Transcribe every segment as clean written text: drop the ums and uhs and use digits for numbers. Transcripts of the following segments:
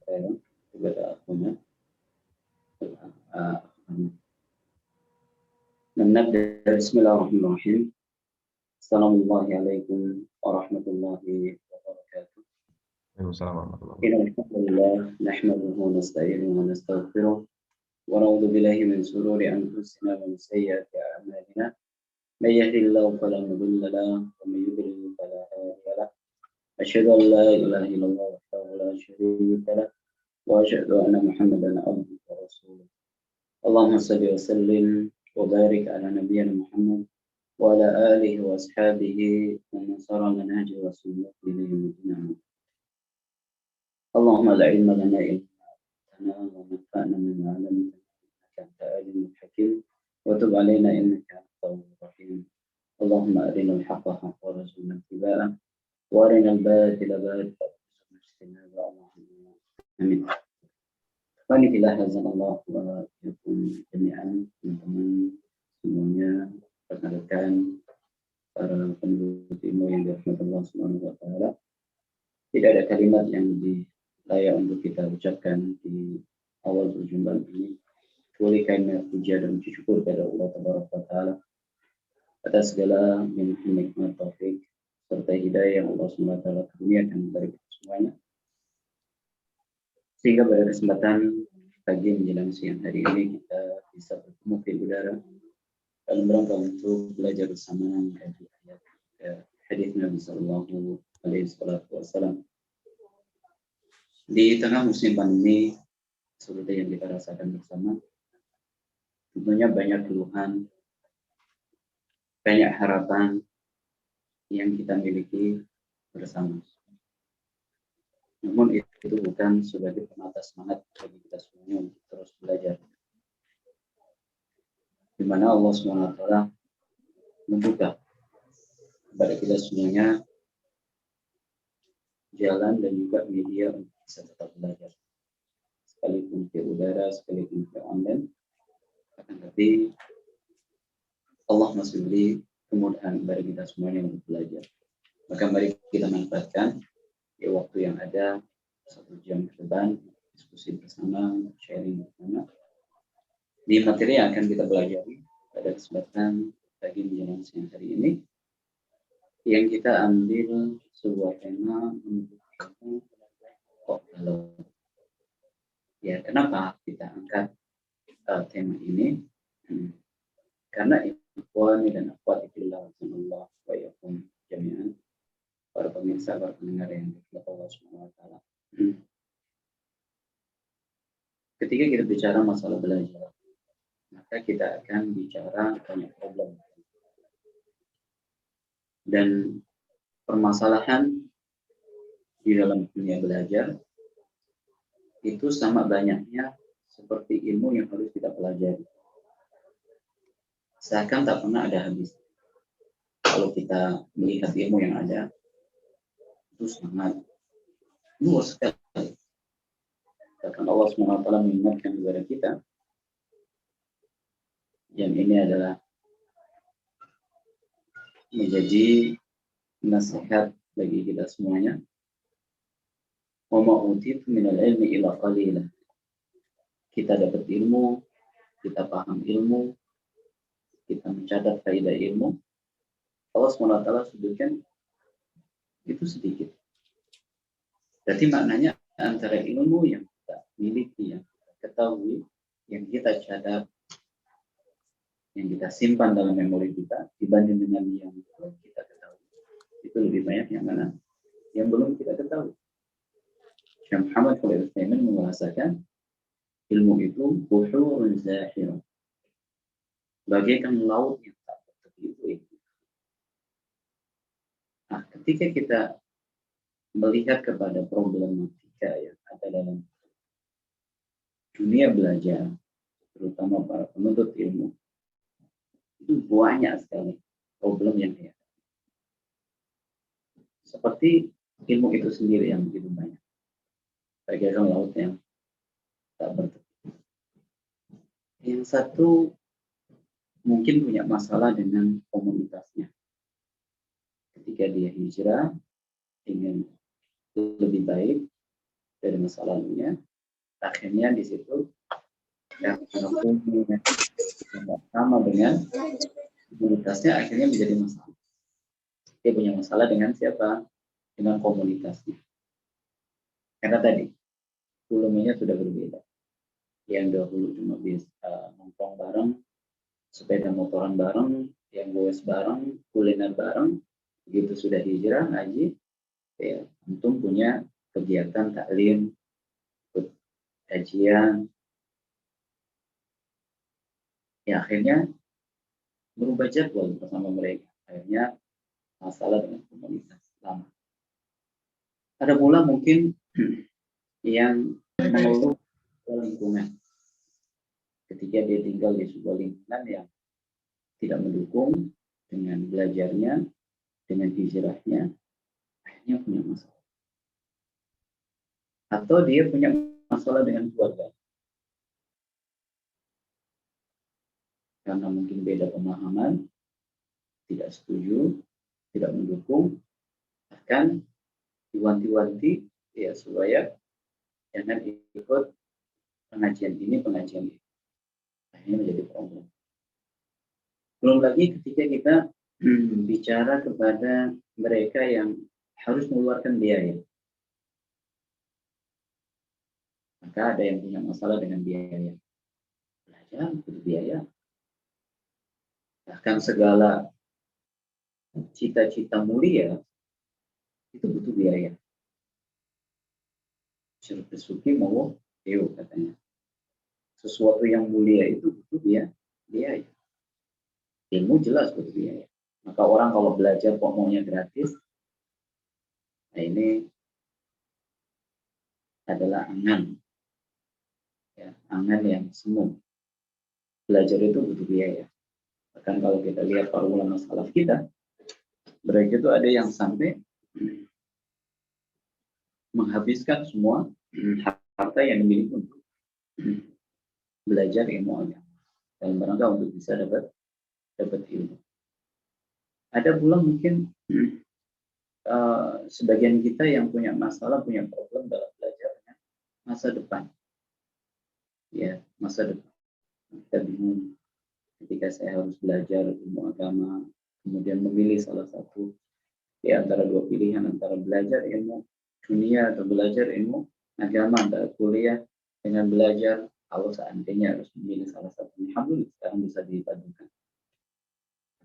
khairan kepada akhuna. نبدأ بسم الله الرحمن الرحيم. السلام الله عليكم ورحمة الله وبركاته. Waalaikumsalam warahmatullahi إن الحمد لله نحمده ونستعينه ونستغفره ونعوذ بالله من شرور أنفسنا ومن سيئات أعمالنا. من يهده الله فلا مضل له ومن يضلل فلا هادي له. أشهد أن لا إله إلا الله وحده لا شريك له وأشهد أن محمدا عبده ورسوله. اللهم صل وسلم وبارك على نبينا محمد وعلى آله وأصحابه ومن سار منهجه وسنته إلى يوم الدين. اللهم لا علم لنا إلا ما علمتنا وانفعنا بما علمتنا إنك أنت العليم الحكيم وتب علينا إنك أنت التواب الرحيم. اللهم أرنا الحق حقا وارزقنا اتباعه وأرنا الباطل باطلا وارزقنا اجتنابه. اللهم آمين. Alhamdulillah Allah wa yakum jami'an, teman-teman semuanya, rekan-rekan, para penuntut ilmu yang dirahmati Allah Subhanahu wa taala. Tidak ada kalimat yang layak untuk kita ucapkan di awal perjumpaan ini kecuali karena puja dan syukur kepada Allah Taala atas segala nikmat taufik serta hidayah yang Allah Subhanahu wa taala kurniakan kepada kita semuanya. Sehingga pada kesempatan pagi menjelang siang hari ini kita bisa bertemu di udara dalam rangka untuk belajar bersama dari ayat hadis Nabi Sallallahu Alaihi Wasallam. Di tengah musim pandemi seperti yang kita rasakan bersama, tentunya banyak keluhan, banyak harapan yang kita miliki bersama. Namun itu bukan sebagai penata semangat bagi kita semuanya untuk terus belajar. Di mana Allah SWT membuka kepada kita semuanya jalan dan juga media untuk bisa tetap belajar. Sekalipun di udara, sekalipun di online, akan tapi Allah masih beri kemudahan kepada kita semuanya untuk belajar. Maka mari kita manfaatkan di waktu yang ada 1 jam ke depan diskusi bersama, sharing bersama di materi yang akan kita pelajari pada kesempatan pagi menjelang siang hari ini, yang kita ambil sebuah tema untuk kok kalau ya kenapa kita angkat tema ini? Karena ikhwani dan akhwati fillah sallallahu wa yakum jami'an, para pemirsa, para pendengar yang dirahmati Allah Subhanahu wa taala. Ketika kita bicara masalah belajar, maka kita akan bicara banyak problem. Dan permasalahan di dalam dunia belajar itu sama banyaknya seperti ilmu yang harus kita pelajari. Seakan tak pernah ada habis. Kalau kita melihat ilmu yang ada, itu sangat luas sekali. Bahkan Allah SWT mengingatkan kepada kita, yang ini adalah menjadi nasihat bagi kita semuanya. Wa ma utitu minal ilmi illa qalila. Kita dapat ilmu, kita paham ilmu, kita mencatat faedah ilmu, Allah SWT sebutkan itu sedikit. Berarti maknanya antara ilmu yang kita miliki, yang kita ketahui, yang kita catat, yang kita simpan dalam memori kita, dibanding dengan yang belum kita ketahui, itu lebih banyak yang mana? Yang belum kita ketahui. Syekh Muhammad Shalih Al-Utsaimin membahasakan ilmu itu buhurun zahirah, bagaikan laut yang tak bertepi itu. Nah, ketika kita melihat kepada problematika yang ada dalam dunia belajar, terutama para penuntut ilmu, itu banyak sekali problem yang ada. Seperti ilmu itu sendiri yang begitu banyak, bagaikan laut yang tak bertepi. Yang satu mungkin punya masalah dengan komunitasnya. Ketika dia hijrah ingin lebih baik, dari masa lalunya. Akhirnya di situ karena punya sama dengan komunitasnya, akhirnya menjadi masalah. Dia punya masalah dengan siapa? Dengan komunitasnya. Karena tadi volumenya sudah berbeda. Yang dahulu cuma bisa nongkrong bareng, sepeda motoran bareng, yang goes bareng, kuliner bareng. Begitu sudah hijrah, ngaji, ya, untung punya kegiatan taklim, ikut kajian. Ya akhirnya berubah jadwal bersama mereka. Akhirnya masalah dengan komunitas lama. Ada pula mungkin yang mengeluh lingkungan. Ketika dia tinggal di sebuah lingkungan yang tidak mendukung dengan belajarnya, dengan hijrahnya, akhirnya punya masalah. Atau dia punya masalah dengan keluarga. Karena mungkin beda pemahaman, tidak setuju, tidak mendukung, bahkan diwanti-wanti ya supaya jangan ikut pengajian ini, pengajian itu. Akhirnya menjadi problem. Belum lagi ketika kita bicara kepada mereka yang harus mengeluarkan biaya. Maka ada yang punya masalah dengan biaya. Belajar butuh biaya. Bahkan segala cita-cita mulia itu butuh biaya. Suki mau Deo katanya. Sesuatu yang mulia itu butuh biaya. Ilmu jelas butuh biaya. Maka orang kalau belajar kok maunya gratis, nah ini adalah angan. Ya, angan yang semu. Belajar itu butuh biaya. Bahkan kalau kita lihat para ulama salaf kita, mereka itu ada yang sampai menghabiskan semua harta yang dimiliki untuk belajar ilmu agama dalam rangka untuk bisa dapat ilmu. Ada pula mungkin sebagian kita yang punya masalah, punya problem dalam belajar dengan masa depan. Ya, masa depan. Kita bingung ketika saya harus belajar ilmu agama, kemudian memilih salah satu di antara dua pilihan, antara belajar ilmu dunia atau belajar ilmu agama, antara kuliah dengan belajar. Kalau seandainya harus memilih salah satu, alhamdulillah sekarang bisa dipadukan.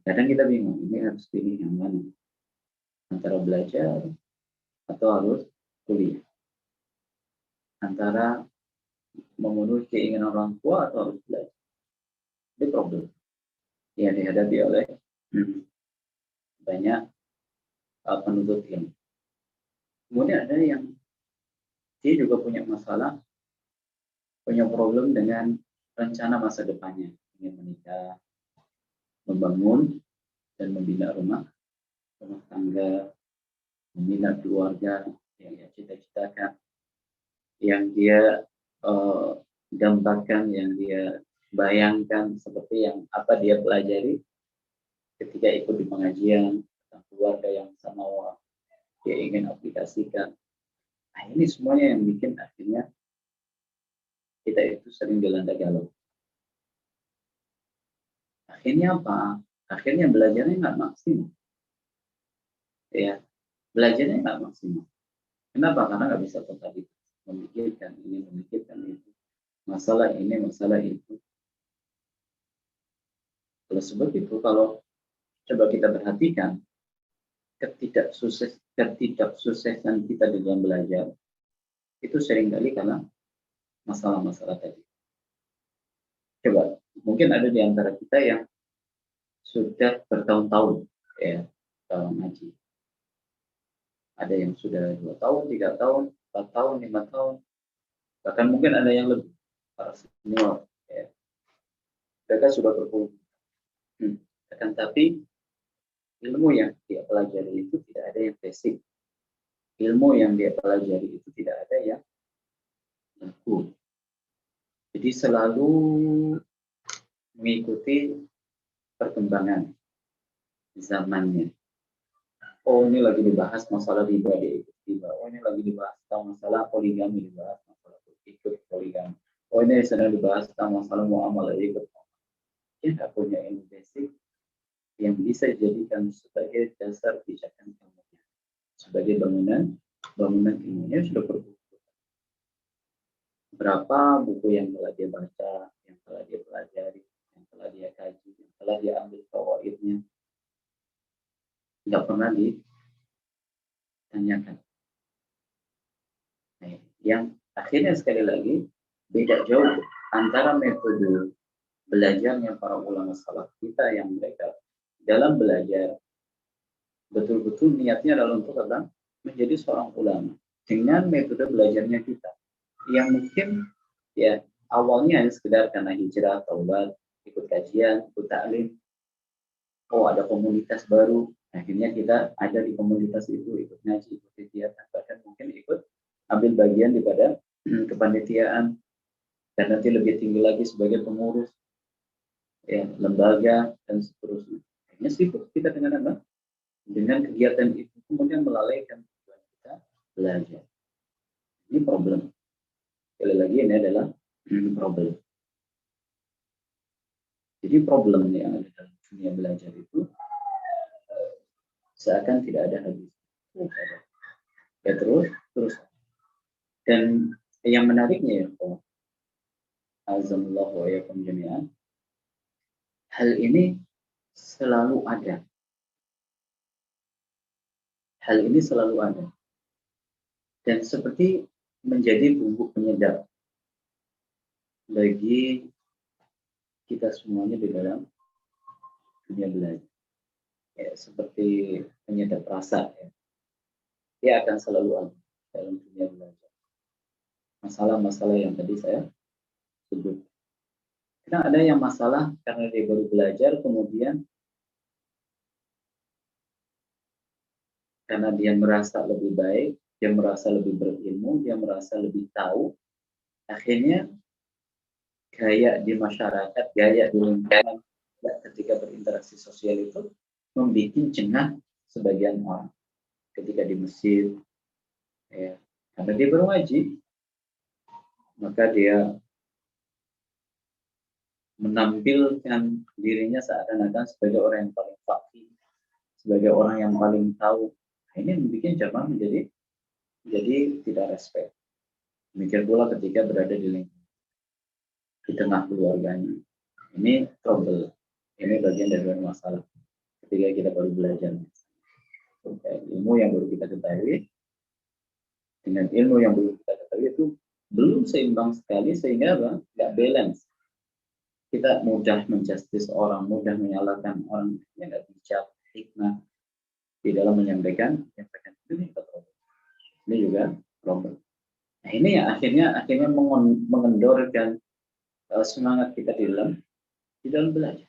Kadang kita bingung, ini harus pilih yang mana, antara belajar atau harus kuliah, antara memenuhi keinginan orang tua atau harus belajar. Ini problem yang dihadapi oleh banyak penuntut ilmu. Kemudian ada yang dia juga punya masalah, punya problem dengan rencana masa depannya, ingin menikah, membangun dan membina rumah tangga, membina keluarga yang dia cita-citakan, yang dia gambarkan, yang dia bayangkan seperti yang apa dia pelajari ketika ikut di pengajian tentang keluarga yang sama dia ingin aplikasikan. Nah, ini semuanya yang bikin akhirnya kita itu sering dilanda galau. Akhirnya apa? Akhirnya belajarnya nggak maksimal. Ya, belajarnya nggak maksimal. Kenapa? Karena nggak bisa kontradiksi, memikirkan ini, memikirkan itu, masalah ini, masalah itu. Oleh sebab itu, kalau coba kita perhatikan ketidaksuksesan kita di dalam belajar itu seringkali karena masalah-masalah tadi. Coba, mungkin ada di antara kita yang sudah bertahun-tahun ya dalam ngaji. Ada yang sudah 2 tahun, 3 tahun, 4 tahun, 5 tahun, bahkan mungkin ada yang lebih, para senior ya. Mereka sudah berpuluh. Akan tapi ilmu yang dia pelajari itu tidak ada yang basic. Ilmu yang dia pelajari itu tidak ada yang laku. Jadi selalu mengikuti perkembangan zamannya. Oh, ini lagi dibahas masalah riba, dia ikut tiba-tiba, oh ini lagi dibahas tentang masalah poligami, dibahas masalah ikut poligami. Oh ini sedang dibahas tentang masalah muamalah ikut. Dia nggak punya ilmu basic yang bisa dijadikan sebagai dasar pijakan ilmunya, sebagai bangunan ilmunya sudah berbuku. Berapa buku yang telah dia baca, yang telah dia pelajari, yang telah dia kaji, yang telah dia ambil fawaidnya, nggak pernah ditanyakan. Nah, yang akhirnya sekali lagi beda jauh antara metode belajarnya para ulama salaf kita yang mereka dalam belajar betul-betul niatnya adalah untuk tentang menjadi seorang ulama, dengan metode belajarnya kita yang mungkin ya awalnya hanya sekedar karena hijrah, taubat, ikut kajian, ikut taklim. Oh ada komunitas baru, akhirnya kita ada di komunitas itu, ikut ngaji, ikut kegiatan, bahkan mungkin ikut ambil bagian daripada kepanitiaan, dan nanti lebih tinggi lagi sebagai pengurus ya, lembaga dan seterusnya. Akhirnya sibuk kita dengan apa? Dengan kegiatan itu, kemudian melalaikan tujuan kita belajar. Ini problem. Sekali lagi ini adalah problem. Jadi problem yang ada dalam dunia belajar itu seakan tidak ada habis. Ya terus. Dan yang menariknya ya, azamullah wa yakum jami'an, hal ini selalu ada. Hal ini selalu ada. Dan seperti menjadi bumbu penyedap bagi kita semuanya di dalam dunia belajar. Ya, seperti penyedap rasa. Ya. Dia akan selalu ada dalam dunia belajar. Masalah-masalah yang tadi saya sebut. Karena ada yang masalah karena dia baru belajar, kemudian karena dia merasa lebih baik, dia merasa lebih berilmu, dia merasa lebih tahu, akhirnya gaya di masyarakat, gaya di lingkungan ketika berinteraksi sosial itu membuat jengah sebagian orang. Ketika di masjid, ya, karena dia baru ngaji, maka dia menampilkan dirinya seakan-akan sebagai orang yang paling fakih, sebagai orang yang paling tahu. Ini membuat jamaah menjadi tidak respect. Demikian pula ketika berada di lingkungan, di tengah keluarganya. Ini trouble. Ini bagian dari masalah. Ketika kita baru belajar. Ilmu yang baru kita ketahui, dengan ilmu yang baru kita ketahui itu belum seimbang sekali, sehingga apa? Nggak balance. Kita mudah menjustis orang, mudah menyalahkan orang, yang nggak bijak, hikmah di dalam menyampaikan ini juga problem. Nah ini ya akhirnya mengendorkan semangat kita di dalam belajar.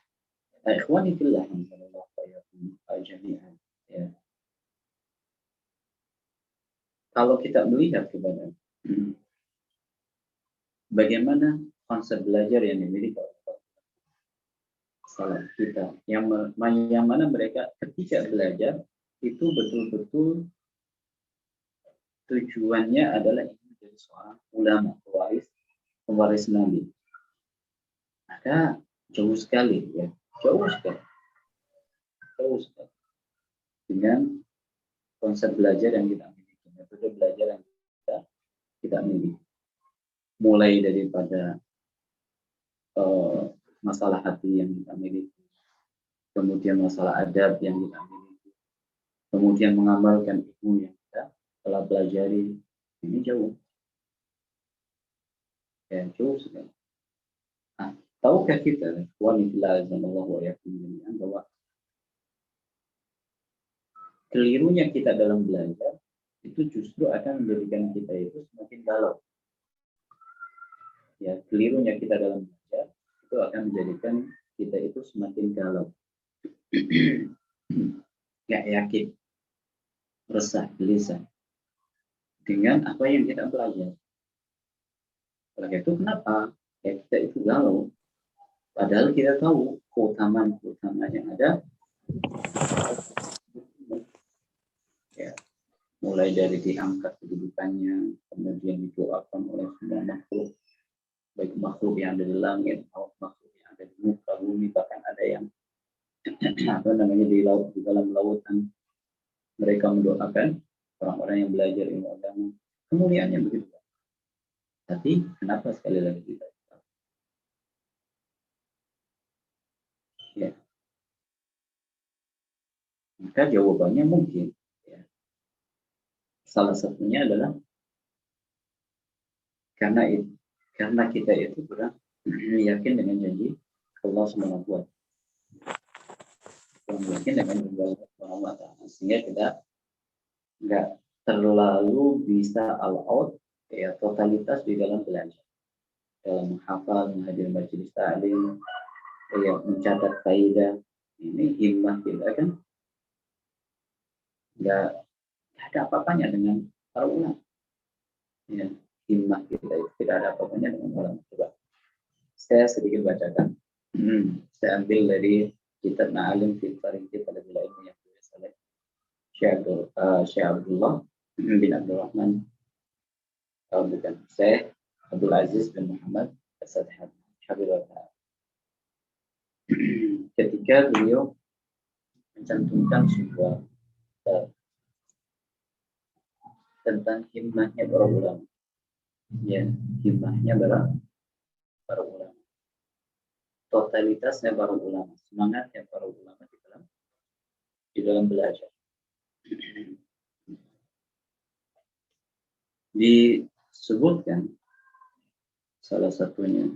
Nah, ikhwani fillah jami'an. Ya. Kalau kita melihat kepada bagaimana konsep belajar yang dimiliki oleh salaf kita, yang mana mereka ketika belajar itu betul-betul tujuannya adalah ingin menjadi seorang ulama, pewaris Nabi. Maka jauh sekali dengan konsep belajar yang kita miliki, metode belajar yang kita miliki. Mulai daripada masalah hati yang kita miliki, kemudian masalah adab yang kita miliki, kemudian mengamalkan ilmu yang kita telah pelajari, ini jauh. Ya, jauh sekali. Nah, tahukah kita, bahwa kelirunya kita dalam belajar itu justru akan menjadikan kita itu semakin galau. Ya, kelirunya kita dalam belajar itu akan menjadikan kita itu semakin galau. Gak yakin, resah, gelisah dengan apa yang kita pelajari. Oleh itu kenapa? Ya, kita itu galau. Padahal kita tahu keutamaan yang ada. Ya. mulai dari diangkat kedudukannya, kemudian didoakan oleh semua makhluk, baik makhluk yang ada di langit, maupun makhluk yang ada di muka bumi, bahkan ada yang apa namanya di laut, di dalam lautan. Mereka mendoakan orang-orang yang belajar ilmu agama. Kemuliaannya begitu. Tapi kenapa sekali lagi kita? Ya, maka jawabannya mungkin ya, salah satunya adalah karena kita itu kurang yakin dengan janji Allah Subhanahu wa taala. Kurang yakin dengan janji Allah Subhanahu wa taala. Sehingga kita nggak terlalu bisa all out ya totalitas di dalam belajar, dalam menghafal, menghadiri majelis taklim, ya mencatat kaidah. Ini himmah kita kan nggak ada apa-apanya dengan para ulama. Ya, himmah kita itu tidak ada apa-apanya dengan ulama. Coba saya sedikit bacakan. Saya ambil dari kitab Ma'alim fi Tariqi pada bila ilmu yang ditulis oleh Syekh Abdullah bin Abdul Rahman, bukan Syekh Abdul Aziz bin Muhammad As-Sadhan Habibullah. Ketika beliau mencantumkan sebuah tentang himmahnya para ulama, ya himmahnya para ulama, totalitasnya para ulama, semangatnya para ulama di dalam belajar. Disebutkan salah satunya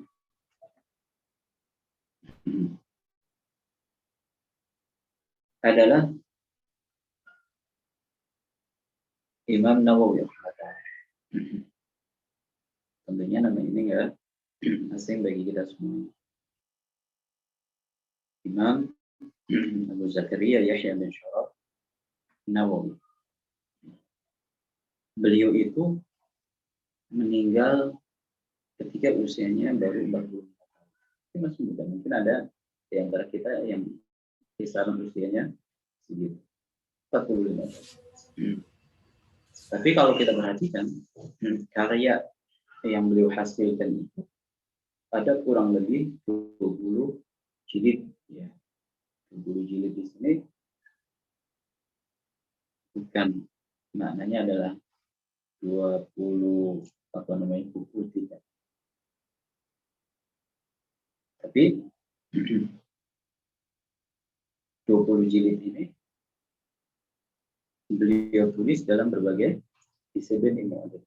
adalah Imam Nawawi. Tentunya nama ini enggak asing bagi kita semua. Imam Abu Zakaria Yahya bin Syaraf Nawawi. Beliau itu meninggal ketika usianya baru 45 tahun. Ini masih muda. Mungkin ada di antara kita yang kisaran usianya segitu, 45 tahun. Tapi kalau kita perhatikan karya yang beliau hasilkan itu ada kurang lebih 20 jilid ya. 20 jilid di sini bukan maknanya adalah 20 buku tidak. Tapi 20 jilid ini beliau tulis dalam berbagai disiplin ilmu ada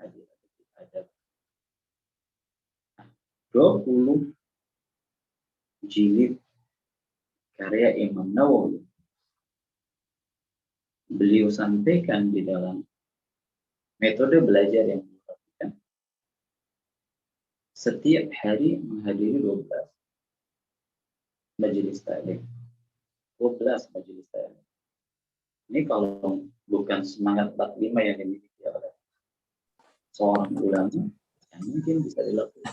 hadis, ada 20 jilid karya Imam Nawawi beliau sampaikan di dalam metode belajar yang dilakukan. Setiap hari menghadiri 12 majelis taklim. 12 majelis taklim. Ini kalau bukan semangat 45 yang dimiliki oleh seorang ulama, yang mungkin bisa dilakukan.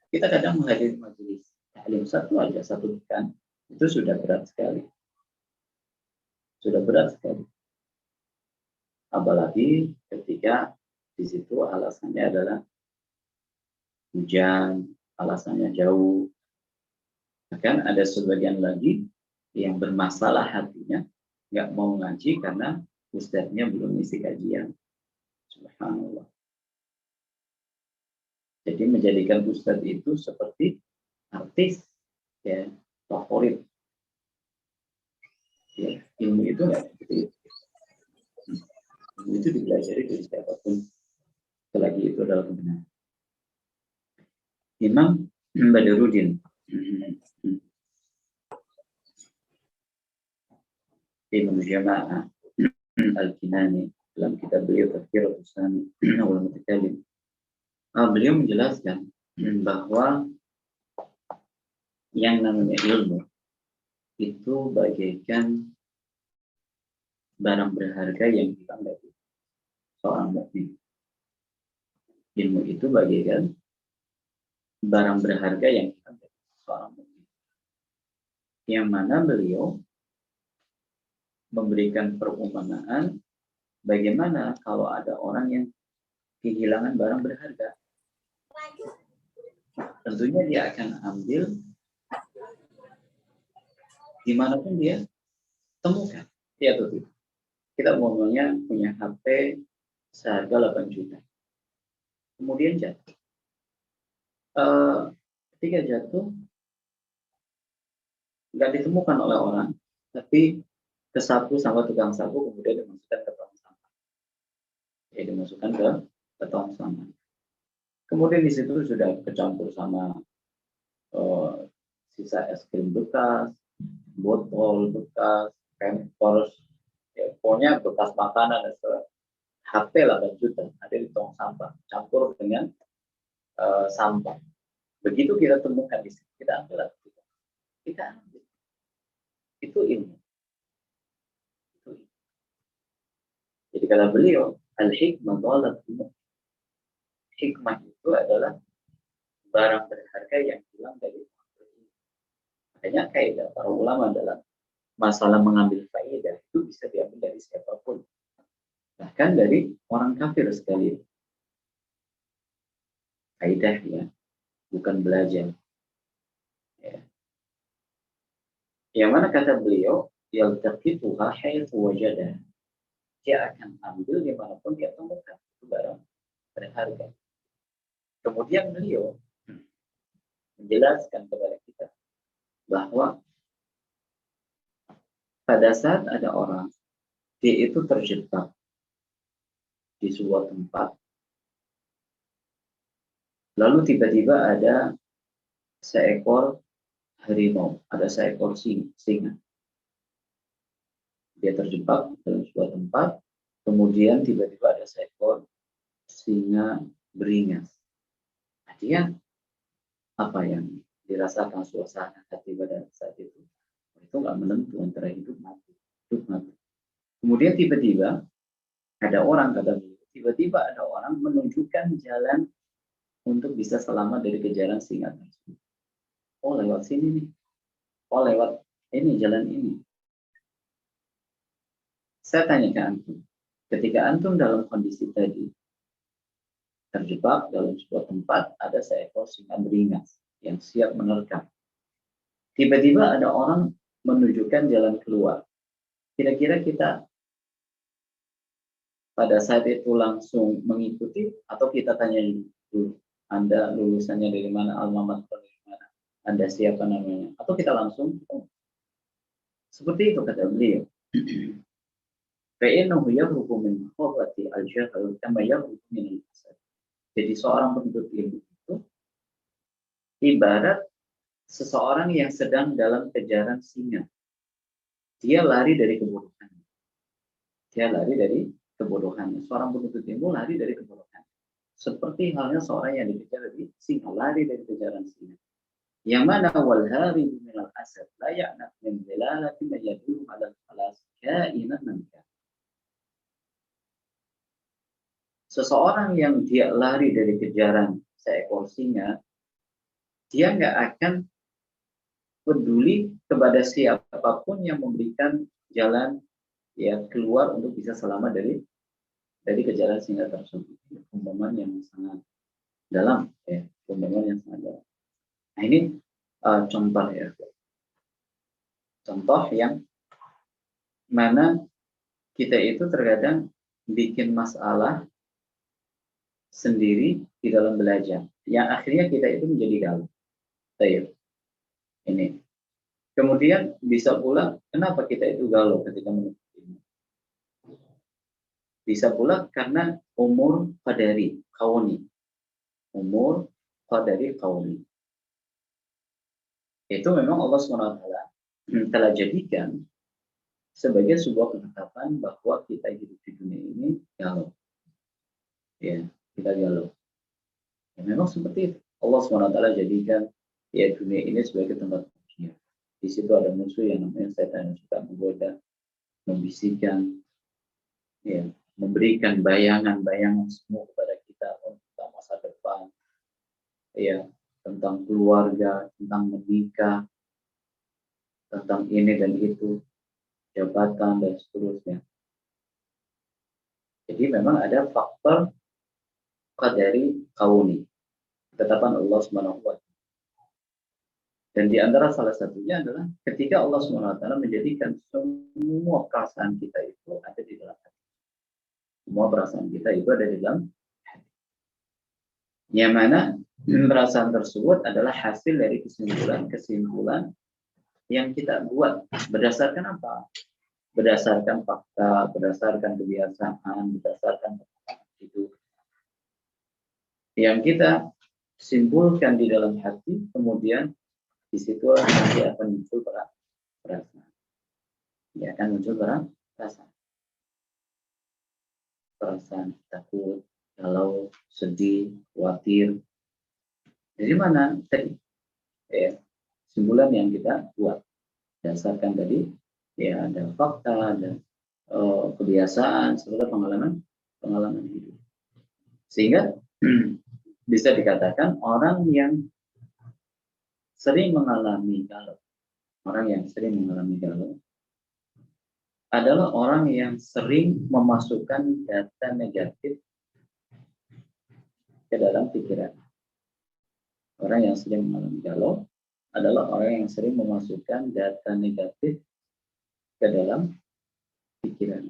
Kita kadang menghadiri majelis taklim satu pekan, itu sudah berat sekali. Sudah berat sekali. Apalagi ketika di situ alasannya adalah hujan, alasannya jauh. Bahkan ada sebagian lagi yang bermasalah hatinya, nggak mau ngaji karena ustadznya belum isi kajian. Subhanallah. Jadi menjadikan ustadz itu seperti artis, ya, favorit. Ya, ilmu itu nggak seperti itu. Ilmu itu dipelajari dari siapapun, selagi itu adalah kebenaran. Imam Badruddin Imam Jama'ah Al-Kinani dalam kitab beliau Tazkiratus Sami wal Mutakallim, beliau menjelaskan bahwa yang namanya ilmu itu bagaikan barang berharga yang hilang dari seorang mukmin. Ilmu itu bagaikan barang berharga yang hilang dari seorang mukmin. Yang mana beliau memberikan perumpamaan bagaimana kalau ada orang yang kehilangan barang berharga? Tentunya dia akan ambil dimanapun dia temukan. Ya betul. Kita ngomongnya punya HP seharga 8 juta. Kemudian jatuh. Ketika jatuh, nggak ditemukan oleh orang, tapi kesapu sama tukang sapu, kemudian dimasukkan ke tong sampah. Ya, dimasukkan ke tong sampah. Kemudian di situ sudah kecampur sama sisa es krim bekas, botol bekas, pampers, ya, pokoknya bekas makanan dan sebagainya. HP 8 juta ada di tong sampah, campur dengan sampah. Begitu kita temukan di situ, kita ambil, kita ambil. Itu ilmu. Jadi kata beliau, al-hikmah dhalat ilmu. Hikmah itu adalah barang berharga yang hilang dari ilmu. Makanya kaidah para ulama dalam masalah mengambil faedah itu bisa diambil dari siapapun. Bahkan dari orang kafir sekali. Kaidah ya, bukan belajar. Ya. Yang mana kata beliau, yaltaqituha haitsu wajada. Dia akan ambil dimanapun dia temukan itu barang berharga. Kemudian beliau menjelaskan kepada kita bahwa pada saat ada orang dia itu terjebak di sebuah tempat, lalu tiba-tiba ada seekor harimau, ada seekor singa. Dia terjebak dalam sebuah tempat, kemudian tiba-tiba ada seekor singa beringas. Artinya apa yang dirasakan suasana hati pada saat itu nggak menentu antara hidup mati. Kemudian tiba-tiba ada orang, kata beliau, tiba-tiba ada orang menunjukkan jalan untuk bisa selamat dari kejaran singa tersebut. Oh, lewat sini nih. Oh, lewat ini, jalan ini. Saya tanya ke antum, ketika antum dalam kondisi tadi terjebak dalam sebuah tempat, ada seekor singa beringas yang siap menerkam. Tiba-tiba ada orang menunjukkan jalan keluar. Kira-kira kita pada saat itu langsung mengikuti atau kita tanya dulu, Anda lulusannya dari mana, alma mater dari mana, Anda siapa namanya, atau kita langsung seperti itu kata beliau. Fa'innahu yahrubu min khawati al-jahl kama yahrubu min al-asad. Jadi seorang penuntut ilmu itu ibarat seseorang yang sedang dalam kejaran singa. Dia lari dari kebodohan. Seorang penuntut ilmu lari dari kebodohan. Seperti halnya seorang yang dikejar dari singa, lari dari kejaran singa. Yang mana wal haribu min al-asad la ya'naf min dilalati ma yadullu 'ala al-khalas ka'inan man kana. Seseorang yang dia lari dari kejaran seekor singa, dia nggak akan peduli kepada siapapun yang memberikan jalan ya keluar untuk bisa selamat dari kejaran singa tersebut. Pemahaman yang sangat dalam, ya, pemahaman yang sangat dalam. Nah ini contoh ya, contoh yang mana kita itu terkadang bikin masalah sendiri di dalam belajar, yang akhirnya kita itu menjadi galau. Ini. Kemudian bisa pula kenapa kita itu galau ketika menuntut ilmu. Bisa pula karena umur qadari kauni. Umur qadari kauni. Itu memang Allah SWT telah jadikan sebagai sebuah ketetapan bahwa kita hidup di dunia ini galau. Ya, kita galau. Ya, memang seperti itu. Allah SWT jadikan ya dunia ini sebagai tempat ujian. Di situ ada musuh yang namanya setan yang suka menggoda, membisikkan, ya, memberikan bayangan-bayangan semua kepada kita tentang masa depan, ya, tentang keluarga, tentang menikah, tentang ini dan itu, jabatan dan seterusnya. Jadi memang ada faktor qadari kauni, ketetapan Allah Subhanahu wa taala. Dan di antara salah satunya adalah ketika Allah Subhanahu wa taala menjadikan semua perasaan kita itu ada di dalam hati. Semua perasaan kita itu ada di dalam hati. Yang mana perasaan tersebut adalah hasil dari kesimpulan yang kita buat berdasarkan apa? Berdasarkan fakta, berdasarkan kebiasaan, berdasarkan hidup yang kita simpulkan di dalam hati, kemudian di situ nanti akan muncul perasaan. Ya, akan muncul perasaan. Perasaan takut, galau, sedih, khawatir. Dari mana tadi? Ya, simpulan yang kita buat. Berdasarkan tadi, ya ada fakta, ada kebiasaan, serta pengalaman hidup. Sehingga bisa dikatakan orang yang sering mengalami galau, adalah orang yang sering memasukkan data negatif ke dalam pikiran. Orang yang sering mengalami galau adalah orang yang sering memasukkan data negatif ke dalam pikiran.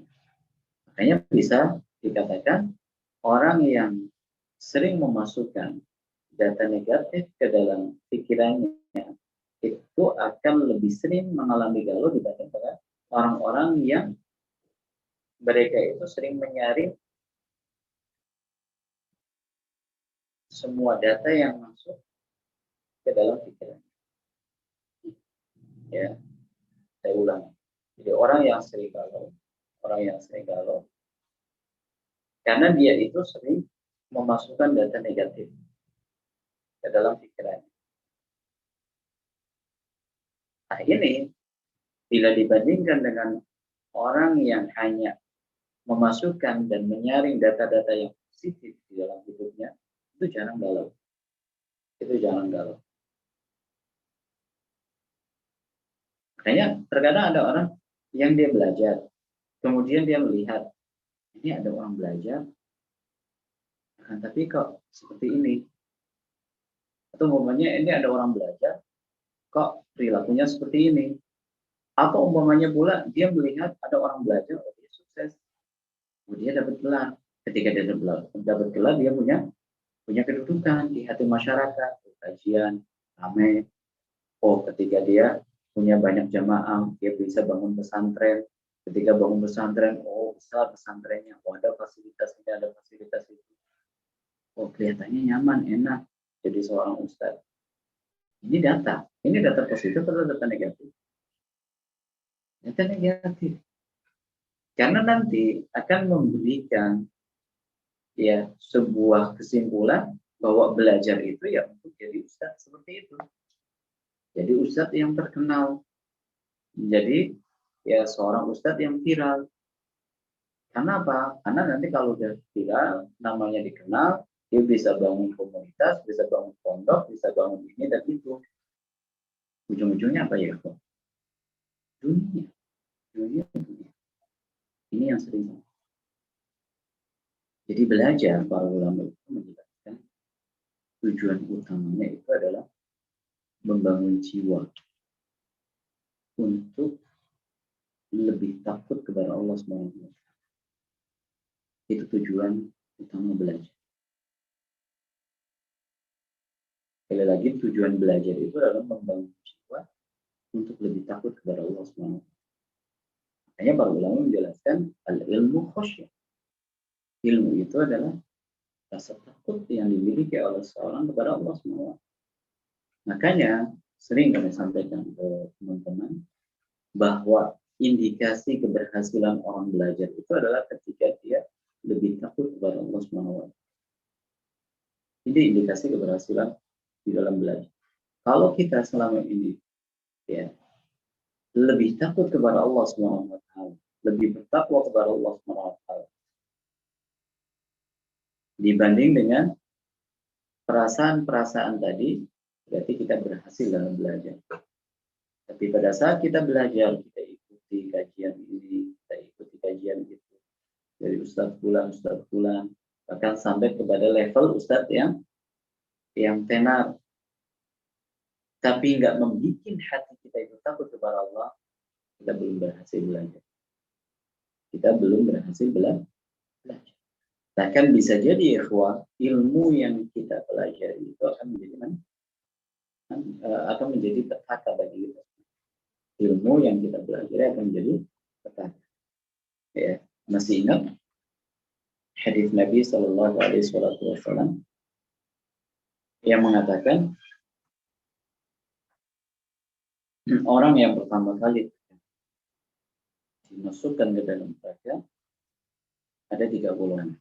Makanya bisa dikatakan orang yang sering memasukkan data negatif ke dalam pikirannya itu akan lebih sering mengalami galau dibandingkan orang-orang yang mereka itu sering menyaring semua data yang masuk ke dalam pikiran. Ya, saya ulang. Jadi orang yang sering galau, karena dia itu sering memasukkan data negatif ke dalam pikiran. Nah ini bila dibandingkan dengan orang yang hanya memasukkan dan menyaring data-data yang positif di dalam hidupnya, itu jarang galau. Makanya terkadang ada orang yang dia belajar, kemudian dia melihat, ini ada orang belajar, tapi kok seperti ini. Atau umpamanya ini ada orang belajar, kok perilakunya seperti ini. Atau umpamanya pula dia melihat ada orang belajar, oh dia sukses, oh dia dapat gelar. Ketika dia dapat gelar, dia punya kedudukan di hati masyarakat, kajian, ramai. Oh, ketika dia punya banyak jamaah, dia bisa bangun pesantren. Ketika bangun pesantren, oh besar pesantrennya, oh ada fasilitas ini, ada fasilitas itu. Oh kelihatannya nyaman, enak jadi seorang ustadz. Ini data positif atau data negatif? Data negatif. Karena nanti akan memberikan ya sebuah kesimpulan bahwa belajar itu ya untuk jadi ustadz seperti itu. Jadi ustadz yang terkenal. Jadi ya seorang ustadz yang viral. Karena apa? Karena nanti kalau dia viral, namanya dikenal, dia bisa bangun komunitas, bisa bangun pondok, bisa bangun ini dan itu. Ujung-ujungnya apa ya? Dunia. Ini yang sering. Jadi belajar para ulama itu menjelaskan tujuan utamanya itu adalah membangun jiwa untuk lebih takut kepada Allah SWT. Itu tujuan utama belajar. Sekali lagi tujuan belajar itu adalah membangun jiwa untuk lebih takut kepada Allah SWT. Makanya para ulama menjelaskan al-ilmu khasyah. Ilmu itu adalah rasa takut yang dimiliki oleh seorang kepada Allah SWT. Makanya sering kami sampaikan ke teman-teman bahwa indikasi keberhasilan orang belajar itu adalah ketika dia lebih takut kepada Allah SWT. Ini indikasi keberhasilan di dalam belajar. Kalau kita selama ini ya lebih takut kepada Allah SWT, lebih bertakwa kepada Allah SWT dibanding dengan perasaan-perasaan tadi, berarti kita berhasil dalam belajar. Tapi pada saat kita belajar, kita ikuti kajian ini, kita ikuti kajian itu, dari ustadz bulan, bahkan sampai kepada level ustadz yang tenar, tapi nggak membuat hati kita itu takut kepada Allah, kita belum berhasil belajar. Kita belum berhasil belajar. Bahkan bisa jadi ikhwah, ilmu yang kita pelajari itu akan menjadi petaka bagi kita. Ilmu yang kita pelajari akan menjadi petaka. Ya, masih ingat hadis Nabi Shallallahu Alaihi Wasallam yang mengatakan orang yang pertama kali dimasukkan ke dalam neraka ada 3 golongan.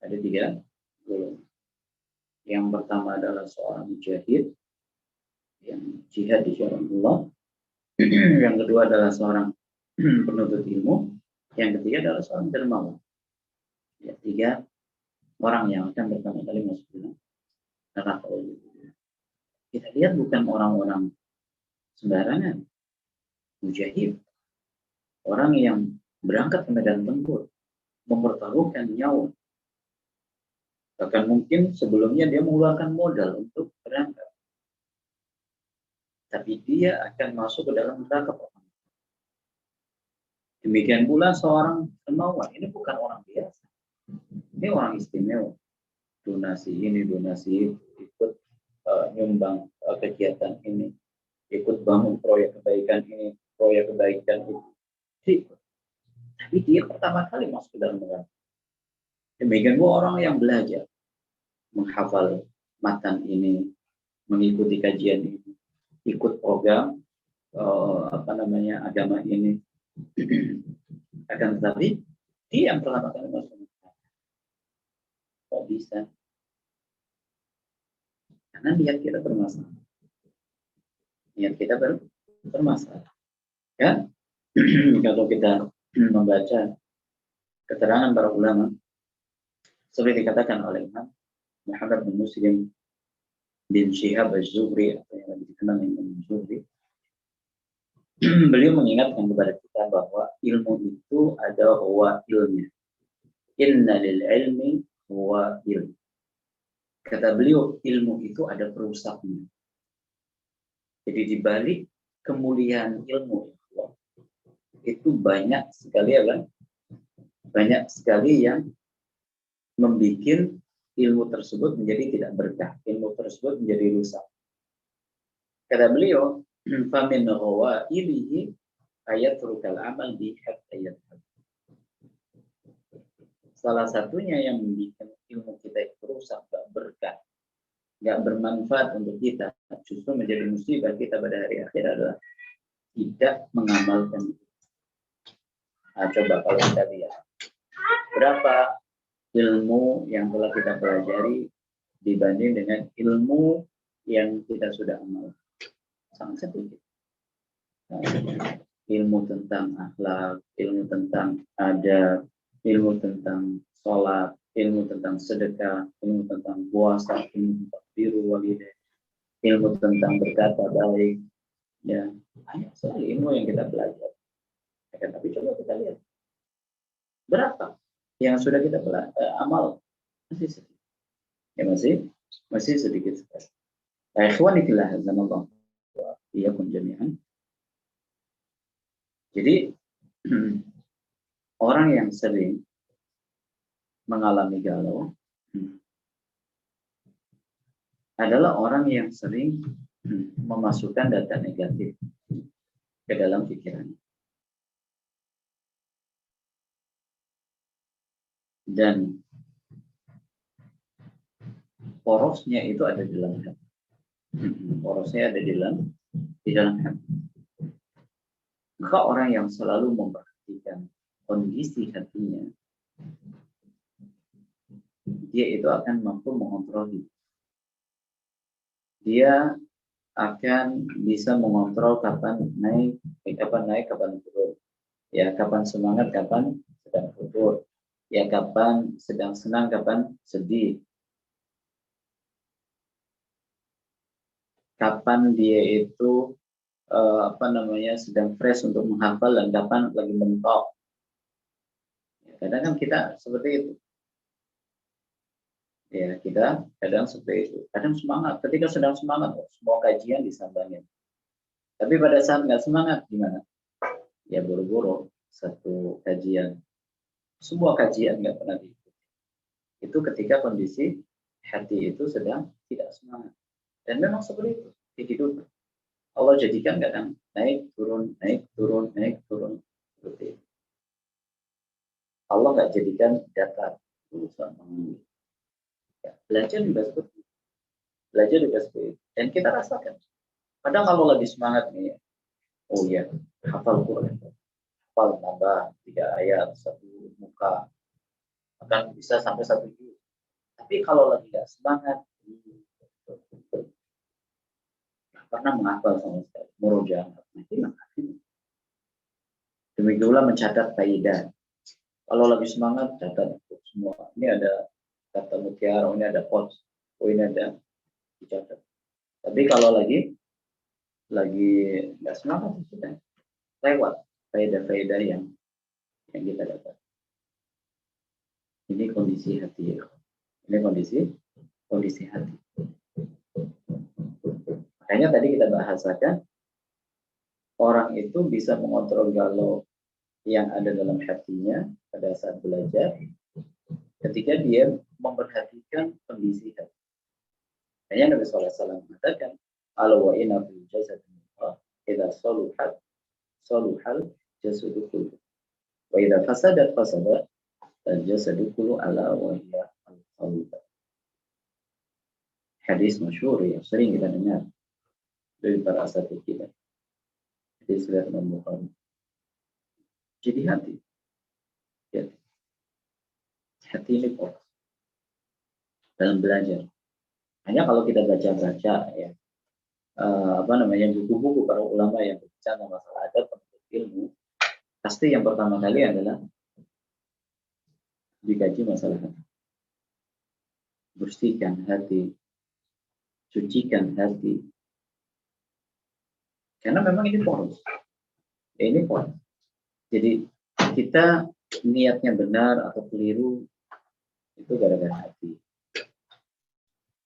Ada 3 golongan. Yang pertama adalah seorang mujahid yang jihad di jalan Allah. Yang kedua adalah seorang penuntut ilmu. Yang ketiga adalah seorang dermawan. Ya, 3 orang yang akan pertama kali masuk ke neraka. Kita lihat bukan orang-orang sembarangan. Mujahid, orang yang berangkat ke medan tempur, mempertaruhkan nyawa. Bahkan mungkin sebelumnya dia mengeluarkan modal untuk berangkat. Tapi dia akan masuk ke dalam neraka. Demikian pula seorang dermawan, ini bukan orang biasa. Ini orang istimewa. Donasi ini, donasi itu, ikut nyumbang kegiatan ini, ikut bangun proyek kebaikan ini, proyek kebaikan itu. Tapi dia pertama kali masuk ke dalam neraka. Demikian pula orang yang belajar menghafal matan ini, mengikuti kajian ini, ikut program agama ini, akan tetapi dia yang pertama kali masuk neraka. Kok bisa? Karena niat kita bermasalah. Niat kita bermasalah. Ya, kalau kita membaca keterangan para ulama, seperti dikatakan oleh Imam Muhammad bin Muslim bin Syihab Az-Zuhri, atau yang lebih dikenal Imam Az-Zuhri, beliau mengingatkan kepada kita bahwa ilmu itu ada huwa ilmu. Inna lil ilmi huwa ilmu. Kata beliau, ilmu itu ada perusaknya. Jadi di balik kemuliaan ilmu itu banyak sekali yang membuat ilmu tersebut menjadi tidak berkah, ilmu tersebut menjadi rusak. Kata beliau, famin ilihi ayat rukal amal di ayat. Salah satunya yang membuat ilmu kita itu rusak, gak berkah, gak bermanfaat untuk kita, justru menjadi musibah kita pada hari akhir adalah tidak mengamalkan. Nah, coba kalau kita lihat berapa ilmu yang telah kita pelajari dibanding dengan ilmu yang kita sudah amal, sangat sedikit. Ilmu tentang akhlak, ilmu tentang adab, ilmu tentang sholat, ilmu tentang sedekah, ilmu tentang puasa, ilmu tentang biru walidain, ilmu tentang berkata baik, ya banyak sekali ilmu yang kita belajar. Tapi coba kita lihat berapa yang sudah kita amal, masih sedikit. Ya masih sedikit sekali. Ikhwani fillah azanallahu wa iyyakum jami'an. Jadi orang yang sering mengalami galau adalah orang yang sering memasukkan data negatif ke dalam pikirannya. Dan porosnya itu ada di dalam hati. Porosnya ada di dalam hati. Maka orang yang selalu memperhatikan kondisi hatinya, dia itu akan mampu mengontrol hidup. Dia akan bisa mengontrol kapan naik, kapan turun. Ya, kapan semangat, kapan sedang futur. Ya, kapan sedang senang, kapan sedih. Kapan dia itu sedang fresh untuk menghafal dan kapan lagi mentok. Ya. Kadang kan kita seperti itu. Ya, kita kadang seperti itu. Kadang semangat. Ketika sedang semangat, semua kajian disambangin. Tapi pada saat nggak semangat, gimana? Ya buru-buru satu kajian. Semua kajian nggak pernah diikuti. Itu ketika kondisi hati itu sedang tidak semangat. Dan memang seperti itu di kehidupan. Allah jadikan kadang naik, turun, naik, turun, naik, turun. Seperti itu. Allah nggak jadikan datar. Urusan mengundi. Ya, belajar juga seperti itu. Belajar juga seperti itu. Dan kita rasakan. Kadang kalau lagi semangat nih, oh ya, hafal Quran. Hafal tambah 3 ayat, 1 muka. Akan bisa sampai 1 juz. Tapi kalau lagi nggak semangat, nggak pernah menghafal sama sekali. Murojaah. Demikian pula mencatat faidah. Kalau lagi semangat, catat semua. Ini ada kata mutiara, ini ada quotes, oh ini ada dicatat. Tapi kalau lagi nggak semangat, sudah lewat faedah-faedah yang kita dapat. Ini kondisi hati ya. Ini kondisi hati. Makanya tadi kita bahasakan orang itu bisa mengontrol galau yang ada dalam hatinya pada saat belajar ketika dia memperhatikan kondisi hati. Makanya Nabi SAW mengatakan, "Ala wa inna fil jasad mudghah, idza saluhal jasadu kullu. Wa idza fasadat al-jasadu kullu ala wa hiya al-qalb." Hadis masyhur yang sering kita dengar dari para asatidz kita. Hadis riwayat Imam Bukhari. Jadi hati. Hati ini fokus dalam belajar. Hanya kalau kita baca-baca ya buku-buku para ulama yang berbicara masalah adab penuntut ilmu, pasti yang pertama kali adalah dikaji masalah hati. Bersihkan hati, sucikan hati. Karena memang ini poros. Ini poros. Jadi kita niatnya benar atau keliru itu gara-gara hati.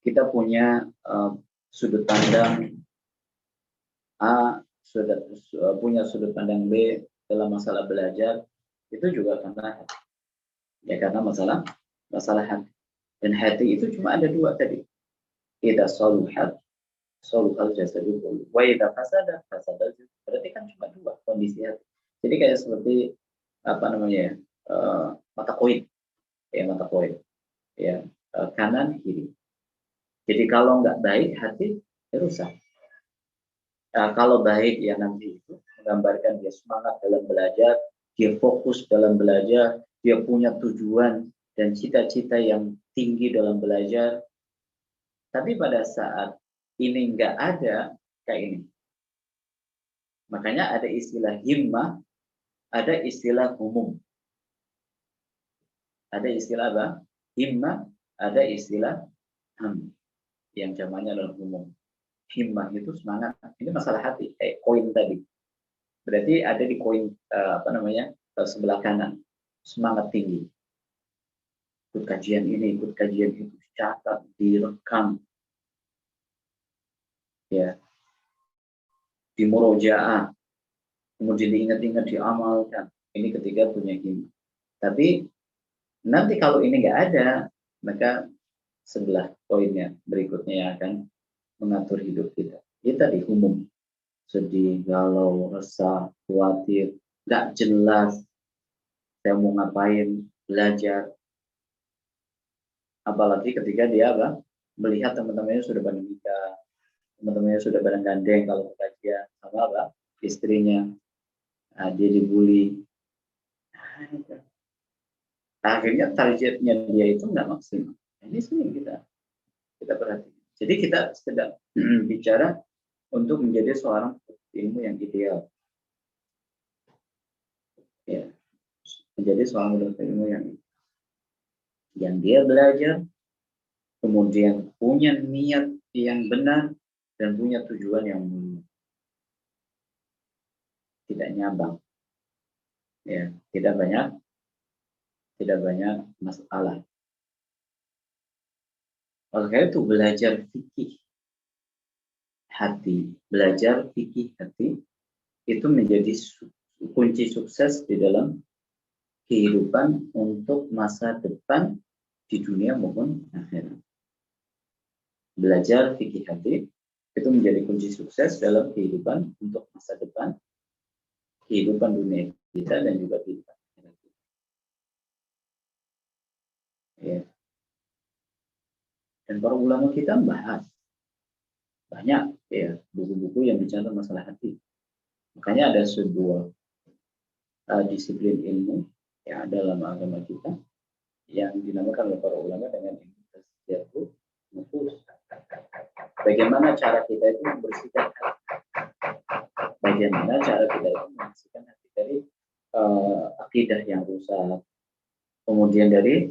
Kita punya sudut pandang A, punya sudut pandang B dalam masalah belajar, itu juga karena hati. Ya karena masalah hati. Dan hati itu cuma ada 2 tadi. Idza saluhat jasadu kullu. Wa idza fasadat fasadal jasadu. Berarti kan cuma 2 kondisi hati. Jadi kayak seperti mata koin. Ya mata koin. Ya, kanan kiri. Jadi kalau nggak baik hati rusak. Kalau baik ya nanti itu menggambarkan dia semangat dalam belajar, dia fokus dalam belajar, dia punya tujuan dan cita-cita yang tinggi dalam belajar. Tapi pada saat ini nggak ada kayak ini. Makanya ada istilah himmah, ada istilah umum. Ada istilah apa? Himmah, ada istilah ham. Yang zamannya adalah umum. Himmah itu semangat. Ini masalah hati, kayak koin tadi. Berarti ada di koin sebelah kanan. Semangat tinggi. Ikut kajian ini, ikut kajian itu, catat, direkam. Ya. Di murojaah. Kemudian diingat-ingat, diamalkan. Ini ketika punya himmah. Tapi nanti kalau ini nggak ada, maka sebelah poinnya berikutnya yang akan mengatur hidup kita. Itu tadi umum. Sedih, galau, resah, khawatir, nggak jelas. Saya mau ngapain, belajar. Apalagi ketika dia melihat teman-temannya sudah pada nikah, teman-temannya sudah pada gandeng kalau kajian sama istrinya, dia dibully. Akhirnya targetnya dia itu nggak maksimal. Ini sering kita perhatikan. Jadi kita sedang bicara untuk menjadi seorang ilmu yang ideal. Ya, menjadi seorang ilmu yang dia belajar, kemudian punya niat yang benar dan punya tujuan yang mulia. Tidak nyabang. Ya, tidak banyak tidak banyak masalah. Oleh itu belajar fikih hati, belajar fikih hati itu menjadi kunci sukses di dalam kehidupan untuk masa depan di dunia maupun akhirat. Belajar fikih hati itu menjadi kunci sukses dalam kehidupan untuk masa depan, kehidupan dunia kita dan juga kehidupan akhirat kita. Ya. Dan para ulama kita bahas banyak ya buku-buku yang bicara masalah hati. Makanya ada sebuah disiplin ilmu ya dalam agama kita yang dinamakan oleh para ulama dengan tasfiyatun nufus. Bagaimana cara kita itu membersihkan hati? Bagaimana cara kita itu membersihkan hati dari akidah yang rusak, kemudian dari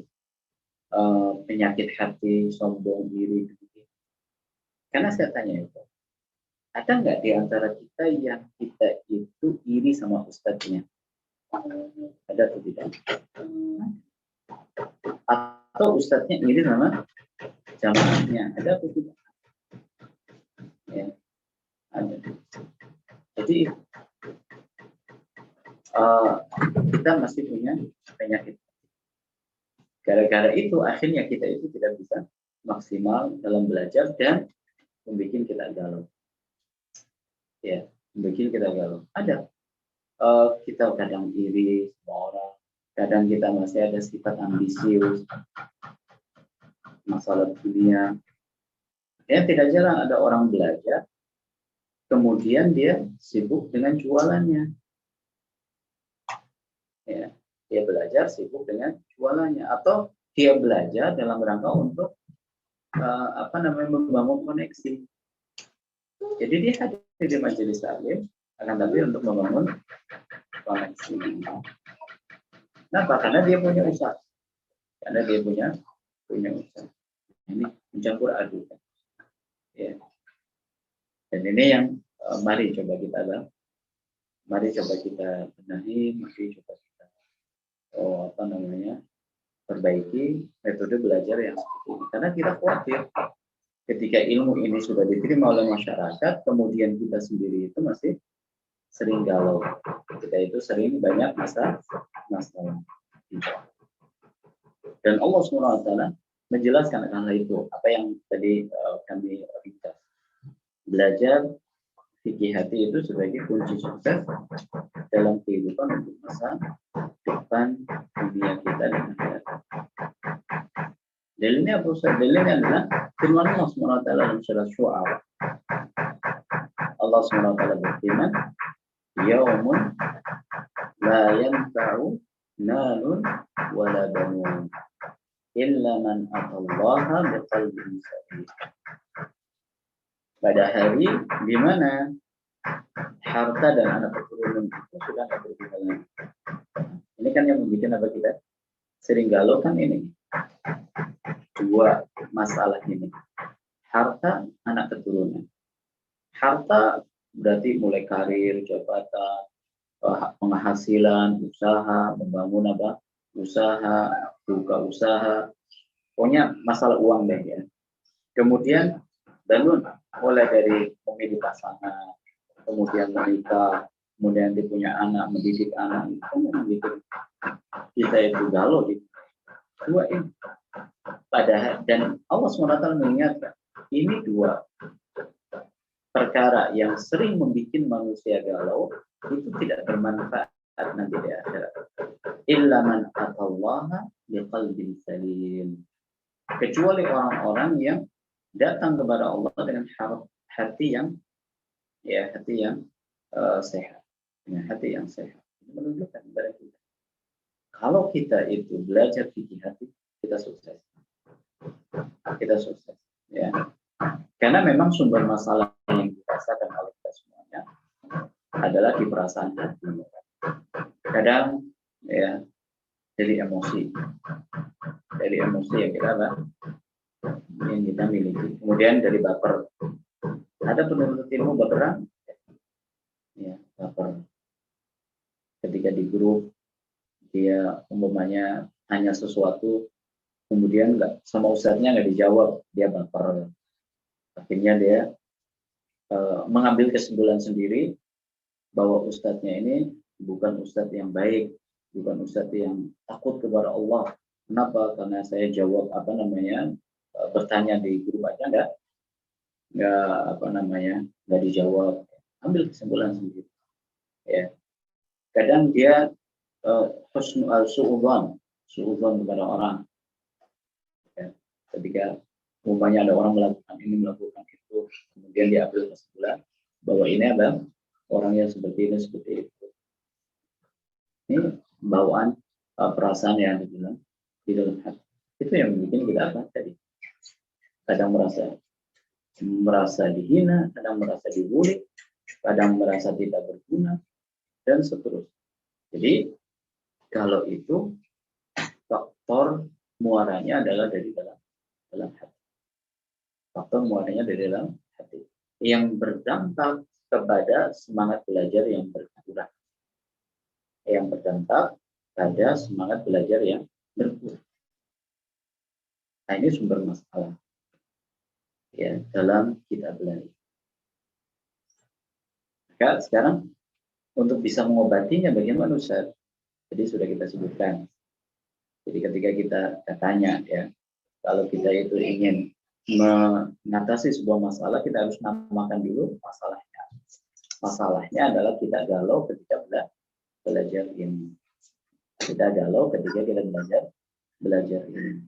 penyakit hati, sombong, iri, gitu. Karena saya tanya itu, ada nggak di antara kita yang kita itu iri sama ustadznya? Ada atau tidak? Atau ustadznya iri sama jamaahnya? Ada atau tidak? Ya, ada. Jadi kita masih punya penyakit. Gara-gara itu akhirnya kita itu tidak bisa maksimal dalam belajar dan membuat kita galau. Ya, membuat kita galau. Ada. Kita kadang iri sama orang, kadang kita masih ada sifat ambisius, masalah dunia. Ya, tidak jarang ada orang belajar, kemudian dia sibuk dengan jualannya. Ya, dia belajar sibuk dengan jualannya, atau dia belajar dalam rangka untuk membangun koneksi. Jadi dia hadir di majelis taklim, akan tapi untuk membangun koneksi. Kenapa? Karena dia punya usaha. Karena dia punya usaha. Ini mencampur aduk. Ya. Dan ini yang mari coba kita benahi, mari coba kita perbaiki metode belajar yang seperti ini. Karena kita khawatir ketika ilmu ini sudah diterima oleh masyarakat, kemudian kita sendiri itu masih sering galau. Kita itu sering banyak masalah. Dan Allah SWT menjelaskan hal itu. Apa yang tadi kami ringkas. Belajar fikih hati itu sebagai kunci sukses dalam kehidupan untuk masa depan dunia kita dan akhirat. Dalilnya apa Ustaz? Dalilnya adalah firman Allah SWT dalam surah Syu'ara. Allah SWT berfirman, "Yaumun la yanfa'u malun wala banun illa man atallaha biqalbin salim." Pada hari di mana harta dan anak keturunan itu sudah tidak berguna lagi. Ini kan yang membuat apa kita sering galau kan ini. Dua masalah ini. Harta, anak keturunan. Harta berarti mulai karir, jabatan, penghasilan, usaha, membangun usaha, buka usaha. Pokoknya masalah uang deh ya. Kemudian bangun mulai dari memilih pasangan, kemudian menikah, kemudian dia punya anak, mendidik anak, itu kita itu galau di dua ini. Padahal dan Allah SWT mengingatkan ini dua perkara yang sering membuat manusia galau itu tidak bermanfaat nanti di akhirat. Illa man atallaha biqalbin salim. Kecuali orang-orang yang datang kepada Allah dengan hati yang sehat, dengan hati yang sehat. Itu menunjukkan kepada kita. Kalau kita itu belajar fikih hati, kita sukses. Kita sukses, ya. Karena memang sumber masalah yang dirasakan oleh kita semuanya adalah di perasaan hati. Kadang, ya, dari emosi yang kita miliki. Kemudian dari baper. Ada penuntut ilmu baperan, ya, baper. Ketika di grup dia umpamanya nanya sesuatu, kemudian nggak sama ustadznya nggak dijawab, dia baper. Akhirnya dia mengambil kesimpulan sendiri bahwa ustadznya ini bukan ustadz yang baik, bukan ustadz yang takut kepada Allah. Kenapa? Karena saya jawab bertanya di grup aja nggak dijawab. Ambil kesimpulan sendiri. Ya, kadang dia suudzon kepada orang. Ya, ketika umpamanya ada orang melakukan ini melakukan itu, kemudian dia ambil kesimpulan bahwa ini adalah orang yang seperti ini seperti itu. Ini bawaan perasaan yang ada di dalam hati. Itu yang bikin kita apa tadi? Kadang merasa dihina, kadang merasa dibully, kadang merasa tidak berguna, dan seterusnya. Jadi kalau itu faktor muaranya adalah dari dalam hati. Faktor muaranya dari dalam hati. Yang berdampak kepada semangat belajar yang berkurang. Yang berdampak pada semangat belajar yang berkurang. Nah, ini sumber masalah ya dalam kita belajar. Maka sekarang untuk bisa mengobatinya bagaimana Ustaz? Jadi sudah kita sebutkan. Jadi ketika kita tanya ya, kalau kita itu ingin mengatasi sebuah masalah, kita harus namakan dulu masalahnya. Masalahnya adalah kita galau ketika belajar ini. Kita galau ketika kita belajar ini.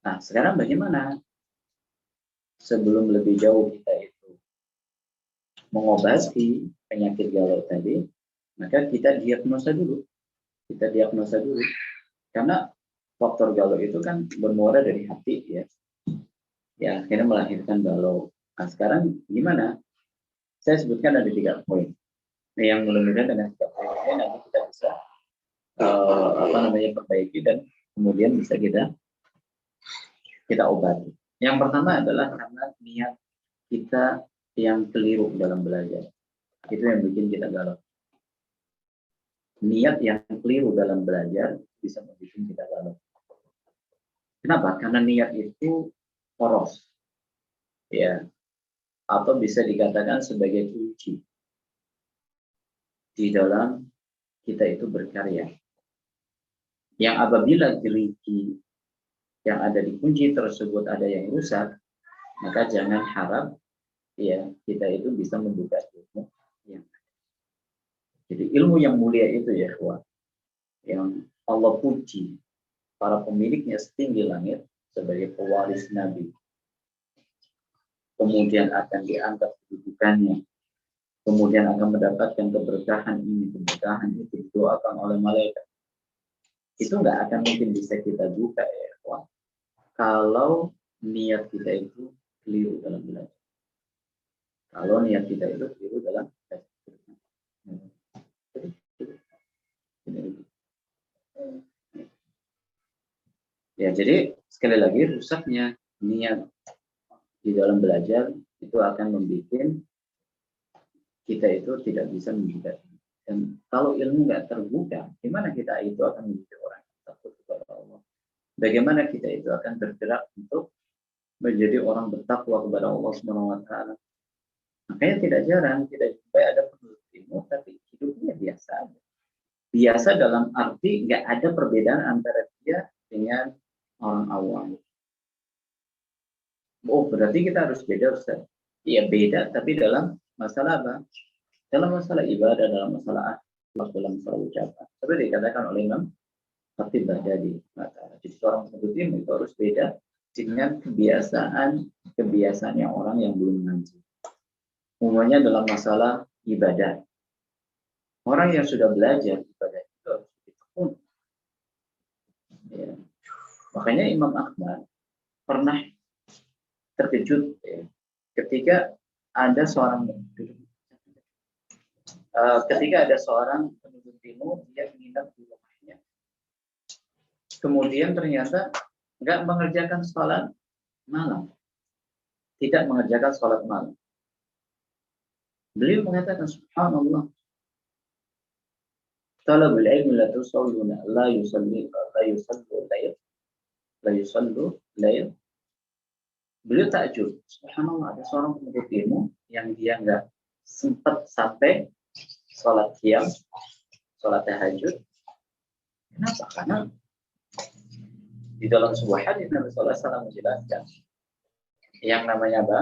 Nah, sekarang bagaimana? Sebelum lebih jauh kita itu mengobati penyakit galau tadi, maka kita diagnosa dulu. Karena faktor galau itu kan bermuara dari hati ya. Ya, akhirnya melahirkan galau. Nah, sekarang gimana? Saya sebutkan ada 3 poin. Nah, yang mudah-mudahan dengan 3 poin ini nanti kita bisa perbaiki dan kemudian bisa kita obati. Yang pertama adalah karena niat kita yang keliru dalam belajar. Itu yang bikin kita galau. Niat yang keliru dalam belajar bisa membuat kita galau. Kenapa? Karena niat itu poros. Ya. Atau bisa dikatakan sebagai kunci di dalam kita itu berkarya. Yang apabila gerigi yang ada di kunci tersebut ada yang rusak, maka jangan harap ya kita itu bisa membuka ilmu yang jadi ilmu yang mulia itu ya kawan, yang Allah puji para pemiliknya setinggi langit sebagai pewaris Nabi, kemudian akan diangkat kedudukannya, kemudian akan mendapatkan keberkahan ini, keberkahan itu didoakan oleh malaikat. Itu nggak akan mungkin bisa kita buka ya kawan, kalau niat kita itu keliru dalam belajar. Kalau niat kita itu keliru dalam belajar. Ya, jadi sekali lagi rusaknya niat di dalam belajar itu akan membuat kita itu tidak bisa membuka. Dan kalau ilmu nggak terbuka, gimana kita itu akan menjadi orang yang takut kepada Allah? Bagaimana kita itu akan bergerak untuk menjadi orang bertakwa kepada Allah Subhanahu wa taala? Makanya tidak jarang kita jumpai ada penuntut ilmu tapi hidupnya biasa aja. Biasa dalam arti nggak ada perbedaan antara dia dengan orang awam. Oh, berarti kita harus beda, Ustaz. Iya, beda, tapi dalam masalah apa? Dalam masalah ibadah, dalam masalah akhlak, dalam masalah ucapan. Seperti dikatakan oleh Imam Khatib Baghdadi. Jadi seorang penuntut ilmu itu harus beda dengan kebiasaannya orang yang belum ngaji. Umumnya dalam masalah ibadah. Orang yang sudah belajar ibadah itu harus ditekun. Ya. Makanya Imam Ahmad pernah terkejut ya, ketika ada seorang penuntut ilmu dia menginap di rumahnya. Kemudian ternyata nggak mengerjakan sholat malam, tidak mengerjakan sholat malam. Beliau mengatakan subhanallah. talabul ilmi la tusalluna la yusalli la yusallu layl la yusallu layl. Beliau takjub, subhanallah, ada seorang penuntut ilmu yang dia nggak sempat sampai sholat qiyam, sholat tahajud. Kenapa? Karena di dalam sebuah hadis Nabi Sallallahu Alaihi Wasallam menjelaskan yang namanya apa?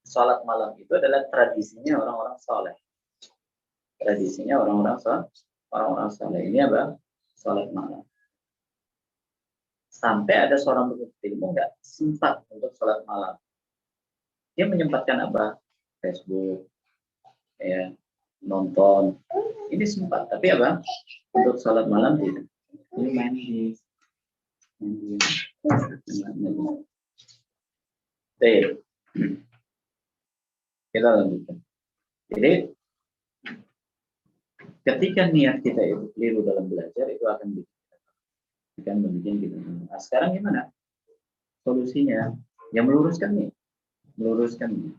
Sholat malam itu adalah tradisinya orang-orang soleh. Tradisinya orang-orang soleh. Ini apa? Sholat malam. Sampai ada seorang penuntut ilmu nggak sempat untuk sholat malam. Dia menyempatkan apa? Facebook, ya, nonton. Ini sempat, tapi apa? Untuk sholat malam tidak. Ini mandi. Baik. Kita lanjutkan. Jadi ketika niat kita itu keliru dalam belajar, itu akan membuat kita. Nah, sekarang gimana solusinya? Yang meluruskan niat.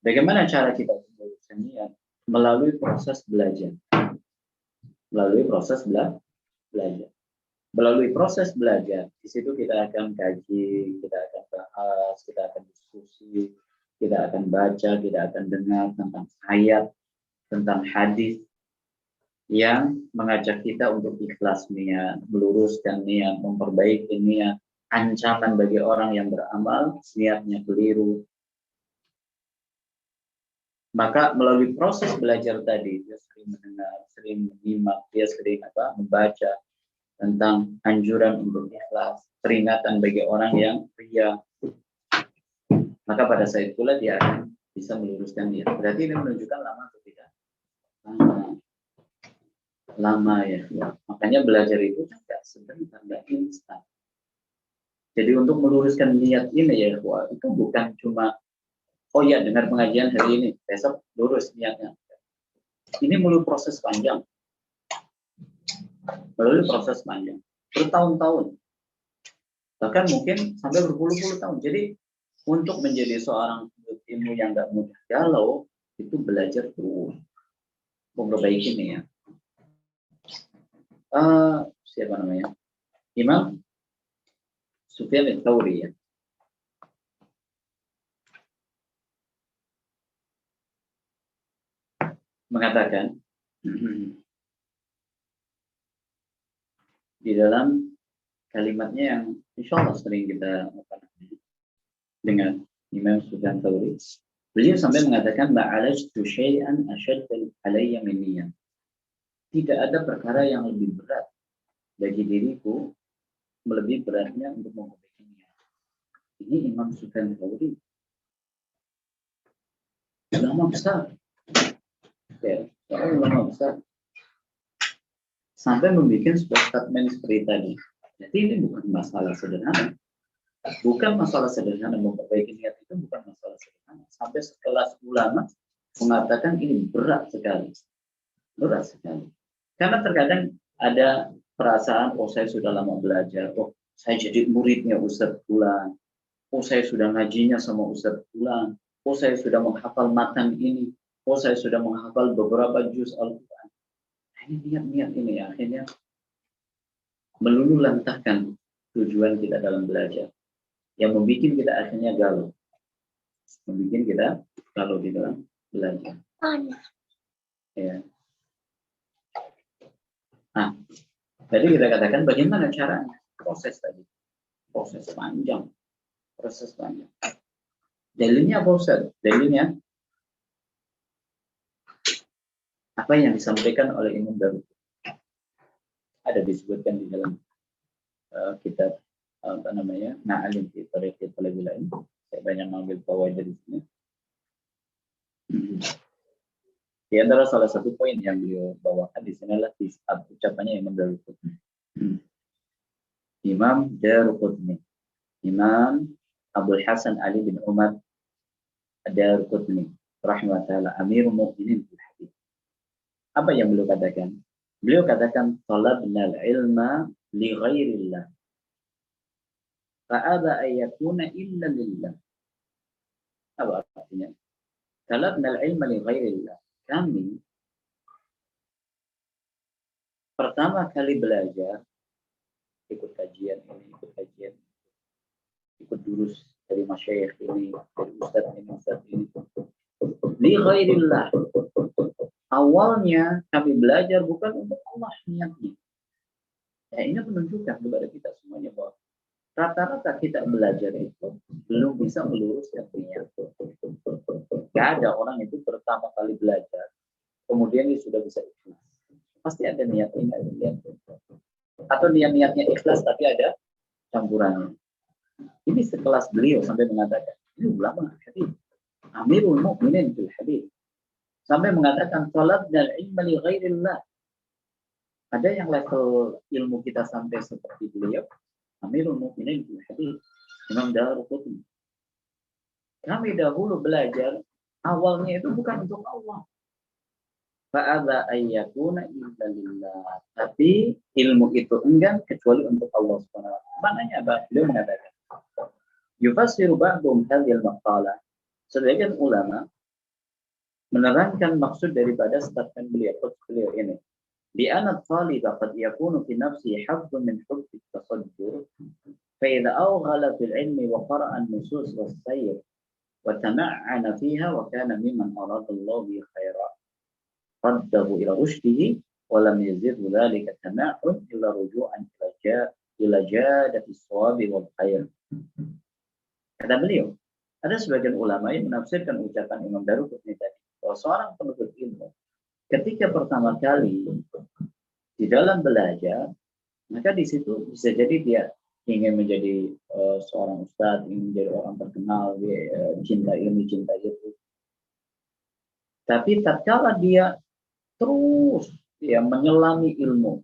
Bagaimana cara kita meluruskan niat? Melalui proses belajar. Melalui proses belajar. Melalui proses belajar, di situ kita akan kaji, kita akan bahas, kita akan diskusi, kita akan baca, kita akan dengar tentang ayat, tentang hadis yang mengajak kita untuk ikhlas niat, meluruskan niat, memperbaiki niat, ancaman bagi orang yang beramal, niatnya keliru. Maka melalui proses belajar tadi, dia sering mendengar, sering menyimak, dia sering membaca tentang anjuran untuk ikhlas, peringatan bagi orang yang ria. Maka pada saat itulah dia akan bisa meluruskan niat. Berarti ini menunjukkan lama atau tidak? Lama ya. Makanya belajar itu tidak sebentar, tidak instan. Jadi untuk meluruskan niat ini ya, itu bukan cuma oh ya dengar pengajian hari ini, besok lurus niatnya. Ini melalui proses panjang. Melalui proses panjang. Bertahun-tahun. Bahkan mungkin sampai berpuluh-puluh tahun. Jadi untuk menjadi seorang ilmu yang nggak mudah galau, itu belajar terus. Memperbaiki nih ya. Siapa namanya? Imam Sufyan Ats-Tsauri ya. Mengatakan di dalam kalimatnya yang insya Allah sering kita dengar Imam Sufyan Ats-Tsauri, beliau sampai mengatakan ma'alajtu syai'an ashadda alayya min niyyah. Tidak ada perkara yang lebih berat bagi diriku melebihi beratnya untuk memperbaiki niat. Ini Imam Sufyan Ats-Tsauri, ulama besar. Ya, ulama besar. Sampai membuat sebuah statement seperti tadi. Jadi ini bukan masalah sederhana. Bukan masalah sederhana, memperbaiki niat itu bukan masalah sederhana. Sampai sekelas ulama mengatakan ini berat sekali. Berat sekali. Karena terkadang ada perasaan, oh saya sudah lama belajar, oh saya jadi muridnya Ustadz Fulan, oh saya sudah ngajinya sama Ustadz Fulan, oh saya sudah menghafal matan ini, oh saya sudah menghafal beberapa juz Al-Quran. Ini niat-niat ini akhirnya melulu lantahkan tujuan kita dalam belajar. Yang membuat kita akhirnya galau. Membuat kita galau di dalam belajar. Ya. Nah, tadi kita katakan bagaimana caranya? Proses tadi. Proses panjang. Proses panjang. Dalilnya apa Ustaz? Dalilnya apa yang disampaikan oleh Imam Darul? Ada disebutkan di dalam kitab Ma'alim fi Thariqi Thalabil Ilm. Saya banyak mengambil fawaid dari sini. Di antara salah satu poin yang beliau bawakan di sini adalah ucapannya Imam Darul Qutni. Imam Darul Qutni. Imam Abdul Hasan Ali bin Umar Darul Qutni rahimahullah Amirul Mukminin fil hadis. Apa yang beliau katakan? Beliau katakan talabnal ilma li ghairillah. Fa'aba ayyakuna illa lillah. Apa artinya? Talabnal ilma li ghairillah. Kami pertama kali belajar, ikut kajian ini, ikut kajian, ikut durus dari masyayikh ini, dari ustadz ini, li ghairillah. Awalnya kami belajar bukan untuk Allah niatnya. Ya, ini menunjukkan kepada kita semuanya bahwa rata-rata kita belajar itu belum bisa meluruskan niat. Gak ada orang itu pertama kali belajar, kemudian dia sudah bisa ikhlas. Pasti ada niat ini, ada niat. Atau niat-niatnya ikhlas tapi ada campurannya. Ini sekelas beliau sampai mengatakan, ini ulama hadis, Amirul Mukminin fil hadis. Sampai mengatakan salat dan ilmu li ghairillah. Ada yang level ilmu kita sampai seperti beliau, Amirul Mukminin fil hadis, Imam Daruqutni. Kami dahulu belajar awalnya itu bukan untuk Allah. Fa'adha ayyakuna illa lillah. Tapi ilmu itu enggan kecuali untuk Allah Subhanahu wa taala. Maknanya apa? Beliau mengatakan, yufassiru ba'dhum hadhil maqalah. Sebagian ulama menerangkan maksud daripada statement beliau ini. Li'anna at-taliba qad yakunu fi nafsihi hazzun min hubbi at-tasajjur fa idza awghala fil ilmi wa qara'a an-nusus was-sayr wa tama'ana fiha wa kana mimman arada Allah bi khairan raddahu ila rushdihi wa lam yazid dhalika tama'un illa ruju'an ila jadati as-sawabi wal khair. Kata beliau, ada sebagian ulama yang menafsirkan ucapan Imam Daruqutni tadi bahwa seorang penuntut ilmu ketika pertama kali di dalam belajar, maka di situ bisa jadi dia ingin menjadi seorang ustadz, ingin menjadi orang terkenal, dia cinta ilmu, cinta itu. Tapi tatkala dia terus menyelami ilmu,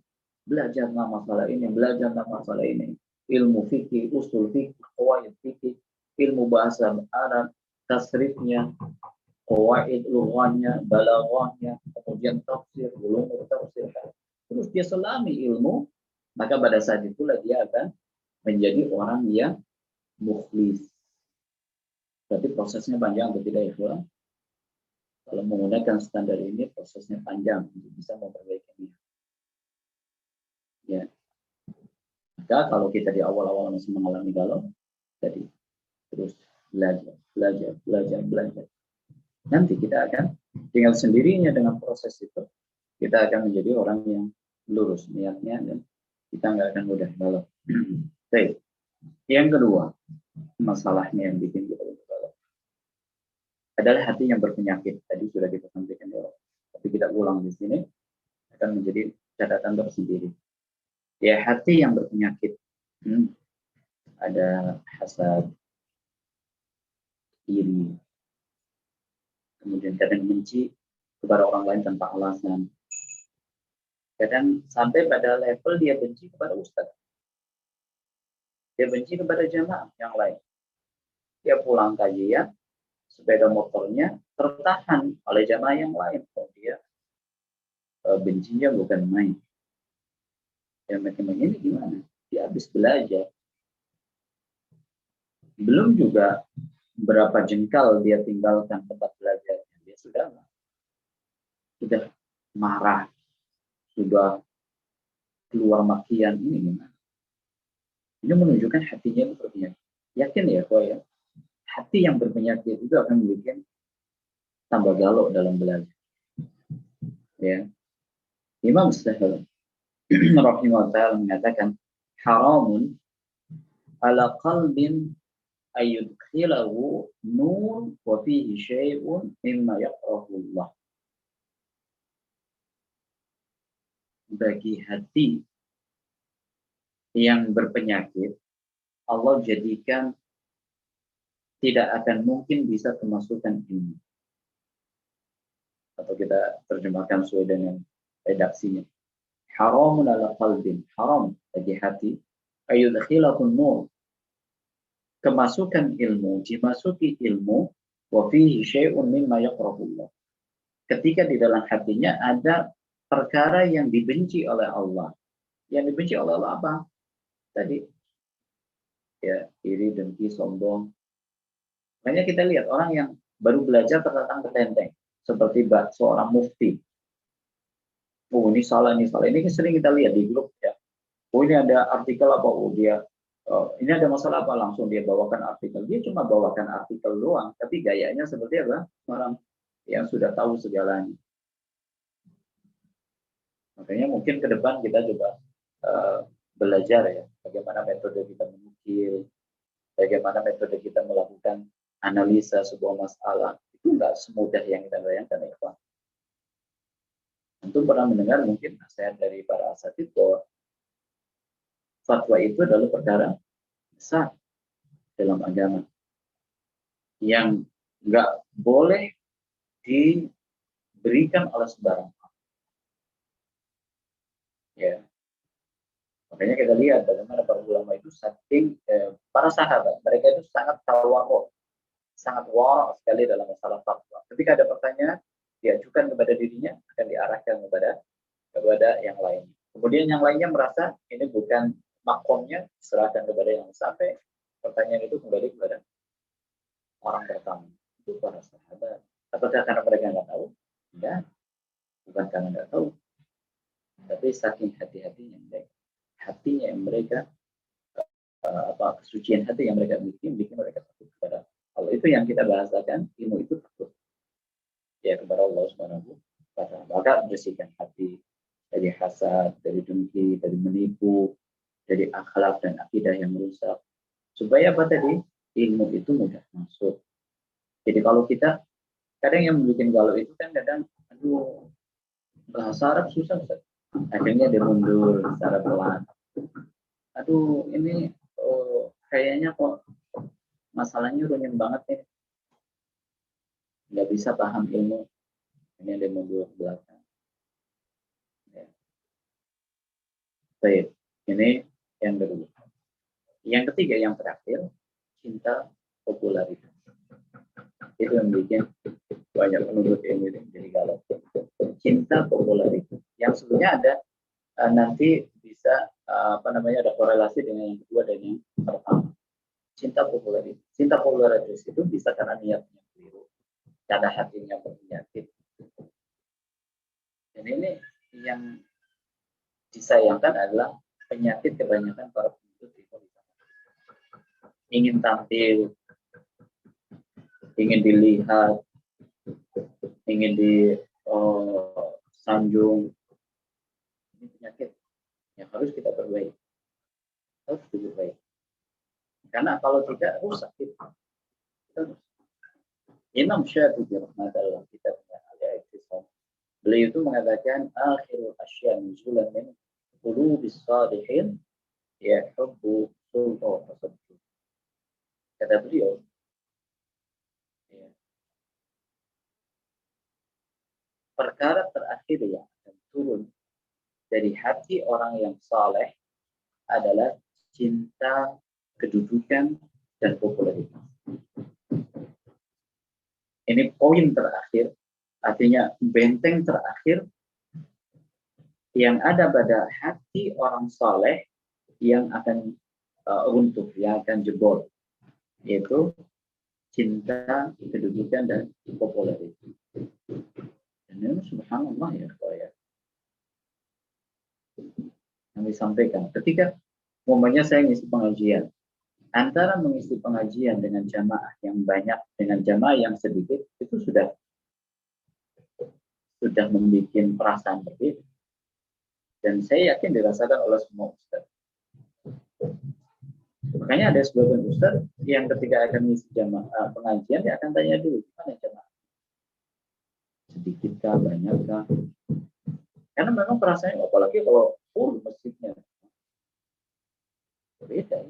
belajar tentang masalah ini, belajar tentang masalah ini, ilmu fikih, usul fikih, qawaid fikih, ilmu bahasa Arab, tasrifnya, qawaid lughahnya, balaghahnya, kemudian tafsir, ulumul tafsir. Terus dia selami ilmu, maka pada saat itulah dia akan menjadi orang yang mukhlis. Berarti prosesnya panjang atau tidak, ikhwan? Kalau menggunakan standar ini, prosesnya panjang untuk bisa memperbaikinya. Ya. Maka kalau kita di awal-awal masih mengalami galau, jadi terus belajar. Nanti kita akan tinggal sendirinya dengan proses itu, kita akan menjadi orang yang lurus niatnya dan kita nggak akan mudah galau. Baik. Yang kedua, masalahnya yang bikin kita galau adalah hati yang berpenyakit. Tadi sudah kita sampaikan ya, tapi kita ulang di sini akan menjadi catatan tersendiri. Ya, hati yang berpenyakit. Ada hasad, iri, kemudian kadang benci kepada orang lain tanpa alasan. Kadang sampai pada level dia benci kepada ustadz. Dia benci kepada jamaah yang lain. Dia pulang kajian, sepeda motornya tertahan oleh jamaah yang lain. Oh, dia bencinya bukan main. Yang macam ini gimana? Dia habis belajar. Belum juga berapa jengkal dia tinggalkan tempat belajarnya. Dia sudah marah, sudah keluar makian. Ini gimana? Ini menunjukkan hatinya itu berpenyakit. Yakin ya, kok ya? Hati yang berpenyakit itu akan membuat tambah galau dalam belajar. Ya. Imam Sahal rahimahullah mengatakan haramun ala qalbin ayyudkhilahu nur wa fihi syai'un mimma yakrahu Allah. Bagi hati yang berpenyakit, Allah jadikan tidak akan mungkin bisa kemasukan ilmu. Atau kita terjemahkan sesuai dengan redaksinya. Haramun ala qalbin, haram bagi hati, ayyudkhilahu nur, kemasukan ilmu, dimasuki ilmu, wa fihi syai'un mimma yakrahullah. Ketika di dalam hatinya ada perkara yang dibenci oleh Allah. Yang dibenci oleh Allah apa? Tadi ya, iri, dengki, sombong. Makanya kita lihat orang yang baru belajar tertatang ketenteng, seperti seorang mufti. Oh ini salah, ini salah. Ini kan sering kita lihat di grup ya. Oh ini ada artikel apa? Oh dia ini ada masalah apa? Langsung dia bawakan artikel. Dia cuma bawakan artikel doang, tapi gayanya seperti apa? Orang yang sudah tahu segalanya. Makanya mungkin ke depan kita coba belajar ya, bagaimana metode kita menukil, bagaimana metode kita melakukan analisa sebuah masalah. Itu enggak semudah yang kita bayangkan ya Pak. Tentu pernah mendengar mungkin nasihat dari para asatidz bahwa fatwa itu adalah perkara besar dalam agama yang nggak boleh diberikan oleh sembarang. Ya, makanya kita lihat bagaimana para ulama itu saking para sahabat mereka itu sangat tawadhu, sangat wara sekali dalam masalah fatwa. Ketika ada pertanyaan diajukan kepada dirinya akan diarahkan kepada yang lain. Kemudian yang lainnya merasa ini bukan makomnya, serahkan kepada yang sampai pertanyaan itu kembali kepada orang pertama. Itu para sahabat. Apakah karena mereka nggak tahu? Enggak, bukan karena nggak tahu, tapi saking hatinya mereka kesucian hati yang mereka bikin mereka takut kepada Allah. Itu yang kita bahasakan, ilmu itu takut ya kepada Allah Subhanahu wa Ta'ala. Maka bersihkan hati dari hasad, dari dengki, dari menipu, dari akhlak dan akidah yang rusak. Supaya apa tadi? Ilmu itu mudah masuk. Jadi kalau kita kadang yang membuat galau itu kan kadang aduh bahasa Arab susah Ustaz. Akhirnya dia mundur secara pelan. Aduh ini kayaknya kok masalahnya runyam banget nih. Nggak bisa paham ilmu. Ini dia mundur ke belakang. Ya. Baik, ini yang kedua. Yang ketiga, yang terakhir, cinta popularitas. Itu yang bikin banyak penuntut ilmu ini jadi galau. Cinta popularitas. Yang sebelumnya ada nanti bisa ada korelasi dengan yang kedua dan yang pertama. Cinta popularitas. Cinta popularitas itu bisa karena niatnya keliru, karena hatinya berpenyakit. Dan ini yang disayangkan adalah penyakit kebanyakan para penuntut ilmu. Ingin tampil, ingin dilihat, ingin disanjung. Ini penyakit yang harus kita perbaiki. Harus diperbaiki. Karena kalau tidak rusak kita. Imam Syafi'i rahimahullah kita dengan al-i'tisam. Beliau itu mengatakan akhirul asya nuzulan min qulubis salihin ya hubbu sultan tasabbu. Kata beliau ya, perkara terakhir yang akan turun dari hati orang yang saleh adalah cinta kedudukan dan popularitas. Ini poin terakhir, artinya benteng terakhir yang ada pada hati orang saleh yang akan runtuh, yang akan jebol, yaitu cinta kedudukan dan popularitas. Dan ini subhanallah ya, yang disampaikan ketika momennya saya ngisi pengajian, antara mengisi pengajian dengan jamaah yang banyak dengan jamaah yang sedikit itu sudah membuat perasaan berbeda, dan saya yakin dirasakan oleh semua ustaz. Makanya ada sebagian ustaz yang ketika akan mengisi jamaah pengajian dia akan tanya dulu gimana jamaah, sedikit banyak kah, karena memang perasaannya apalagi kalau full masjidnya berbeda.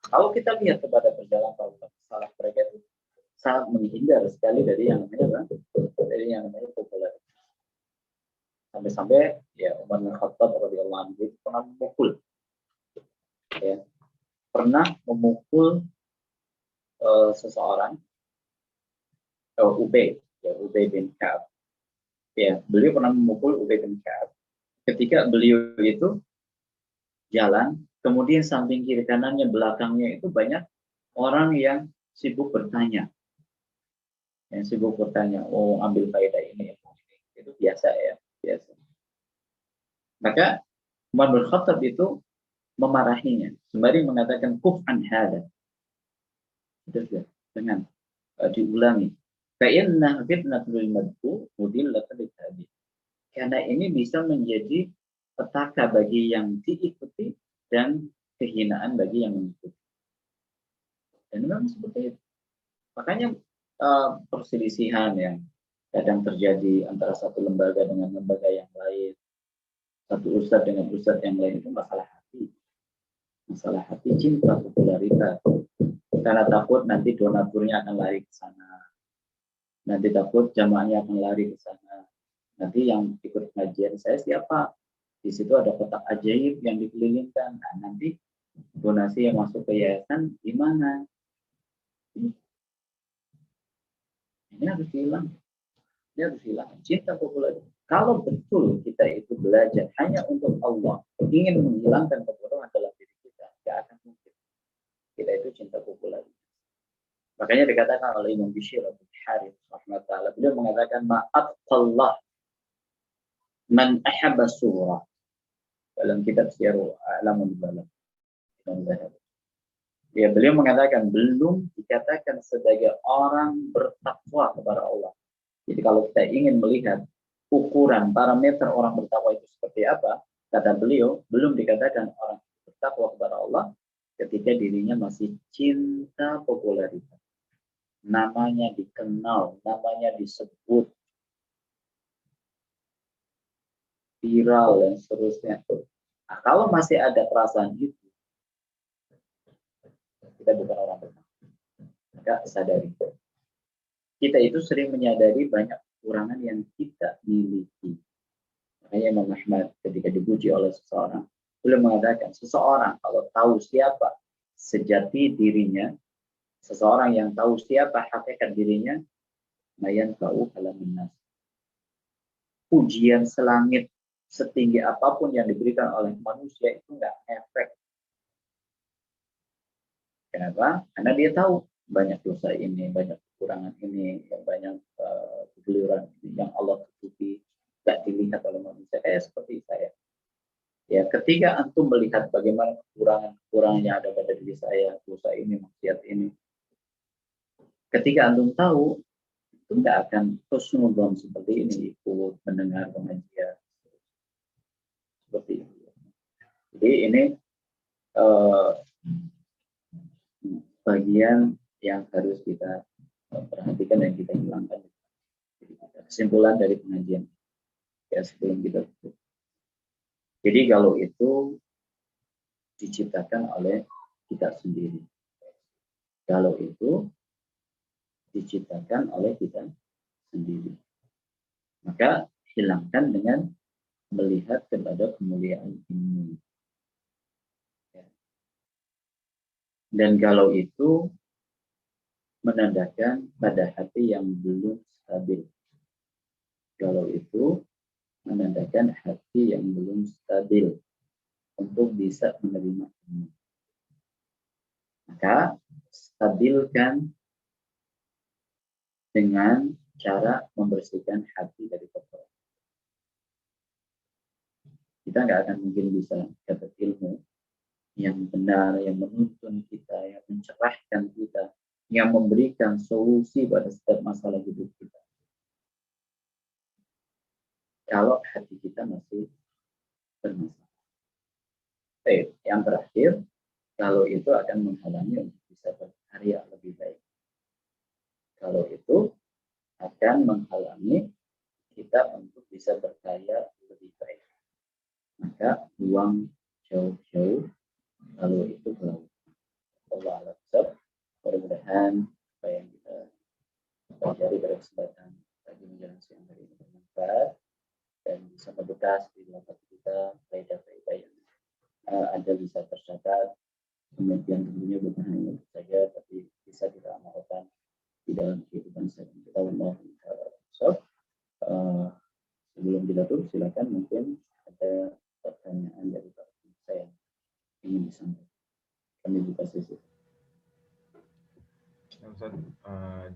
Kalau kita lihat kepada perjalanan salah mereka itu sangat menghindar sekali dari yang namanya popularitas. Sampai-sampai ya Umar bin Khattab radhiyallahu anhu pernah memukul seseorang, Ubay bin Ka'ab. Ya, beliau pernah memukul Ubay bin Ka'ab ketika beliau itu jalan, kemudian samping kiri kanannya, belakangnya itu banyak orang yang sibuk bertanya. Yang sibuk bertanya, oh ambil faedah ini. Itu biasa ya. biasa. Maka Umar bin Khattab itu memarahinya, sembari mengatakan kuf'an hada. Sudah dengan diulangi. Fa'inna fitnatul madhu mudillatul tabi. Karena ini bisa menjadi petaka bagi yang diikuti dan kehinaan bagi yang mengikuti. Dan memang seperti itu. Makanya perselisihan yang kadang terjadi antara satu lembaga dengan lembaga yang lain, satu ustadz dengan ustadz yang lain, itu masalah hati. Masalah hati, cinta, popularitas. Karena takut nanti donaturnya akan lari ke sana. Nanti takut jamaahnya akan lari ke sana. Nanti yang ikut pengajian saya siapa? Di situ ada kotak ajaib yang dikelilingkan. Nah, nanti donasi yang masuk ke yayasan gimana? Ini harus hilang. Ini harus hilang. Cinta popularitas. Kalau betul kita itu belajar hanya untuk Allah, ingin menghilangkan kebodohan dalam diri kita, tidak akan mungkin. Kita itu cinta popularitas. Makanya dikatakan oleh Imam Bishr bin Harith rahimahullah, beliau mengatakan ma'atqallah man ahabba surah, dalam kitab Syiarul A'lamul Balag. Ya, beliau mengatakan belum dikatakan sebagai orang bertakwa kepada Allah. Jadi kalau kita ingin melihat ukuran parameter orang bertakwa itu seperti apa, kata beliau, belum dikatakan orang bertakwa kepada Allah ketika dirinya masih cinta popularitas. Namanya dikenal, namanya disebut, viral dan seterusnya. Nah, kalau masih ada perasaan itu, kita bukan orang bertakwa. Maka sadari. Kita itu sering menyadari banyak kekurangan yang kita miliki. Makanya Imam Ahmad ketika dipuji oleh seseorang, beliau mengatakan, seseorang kalau tahu siapa sejati dirinya, seseorang yang tahu siapa hakikat dirinya, mayan tahu halaman nas. Pujian selangit setinggi apapun yang diberikan oleh manusia itu nggak efek. Kenapa? Karena dia tahu banyak dosa ini, banyak kekurangan ini, banyak kegeliran ini yang Allah tutupi, nggak dilihat oleh manusia. Kayak seperti saya. Ya, ketika antum melihat bagaimana kekurangan yang ada pada diri saya, dosa ini, maksiat ini, ketika antum tahu, itu nggak akan husnuzon seperti ini, ikut mendengar pengajian seperti itu. Jadi ini bagian yang harus kita perhatikan dan kita hilangkan. Kesimpulan dari pengajian ya sebelum kita tutup. Jadi kalau itu diciptakan oleh kita sendiri. Kalau itu diciptakan oleh kita sendiri. Maka hilangkan dengan melihat kepada kemuliaan ini. Dan kalau itu menandakan pada hati yang belum stabil. Kalau itu menandakan hati yang belum stabil untuk bisa menerima ini. Maka stabilkan dengan cara membersihkan hati dari kotoran. Kita nggak akan mungkin bisa dapat ilmu yang benar, yang menuntun kita, yang mencerahkan kita, yang memberikan solusi pada setiap masalah hidup kita. Kalau hati kita masih bermasalah. Yang terakhir, kalau itu akan menghalangi untuk bisa berkarya lebih baik. Kalau itu akan menghalangi kita untuk bisa berkarya lebih baik. Maka buang jauh-jauh kalau itu belum. Allah Alhamdulillah, mudah-mudahan apa yang kita pelajari pada kesempatan pagi menjelang siang hari ini bermanfaat dan bisa membekas di dalam hati kita faedah-faedah yang ada bisa tercatat, kemudian tentunya bukan hanya itu saja tapi bisa kita amalkan di dalam kehidupan sehari-hari kita. Sebelum kita tutup, silakan mungkin ada pertanyaan dari Pak saya ingin disampaikan. Kami buka sesi. Ustaz,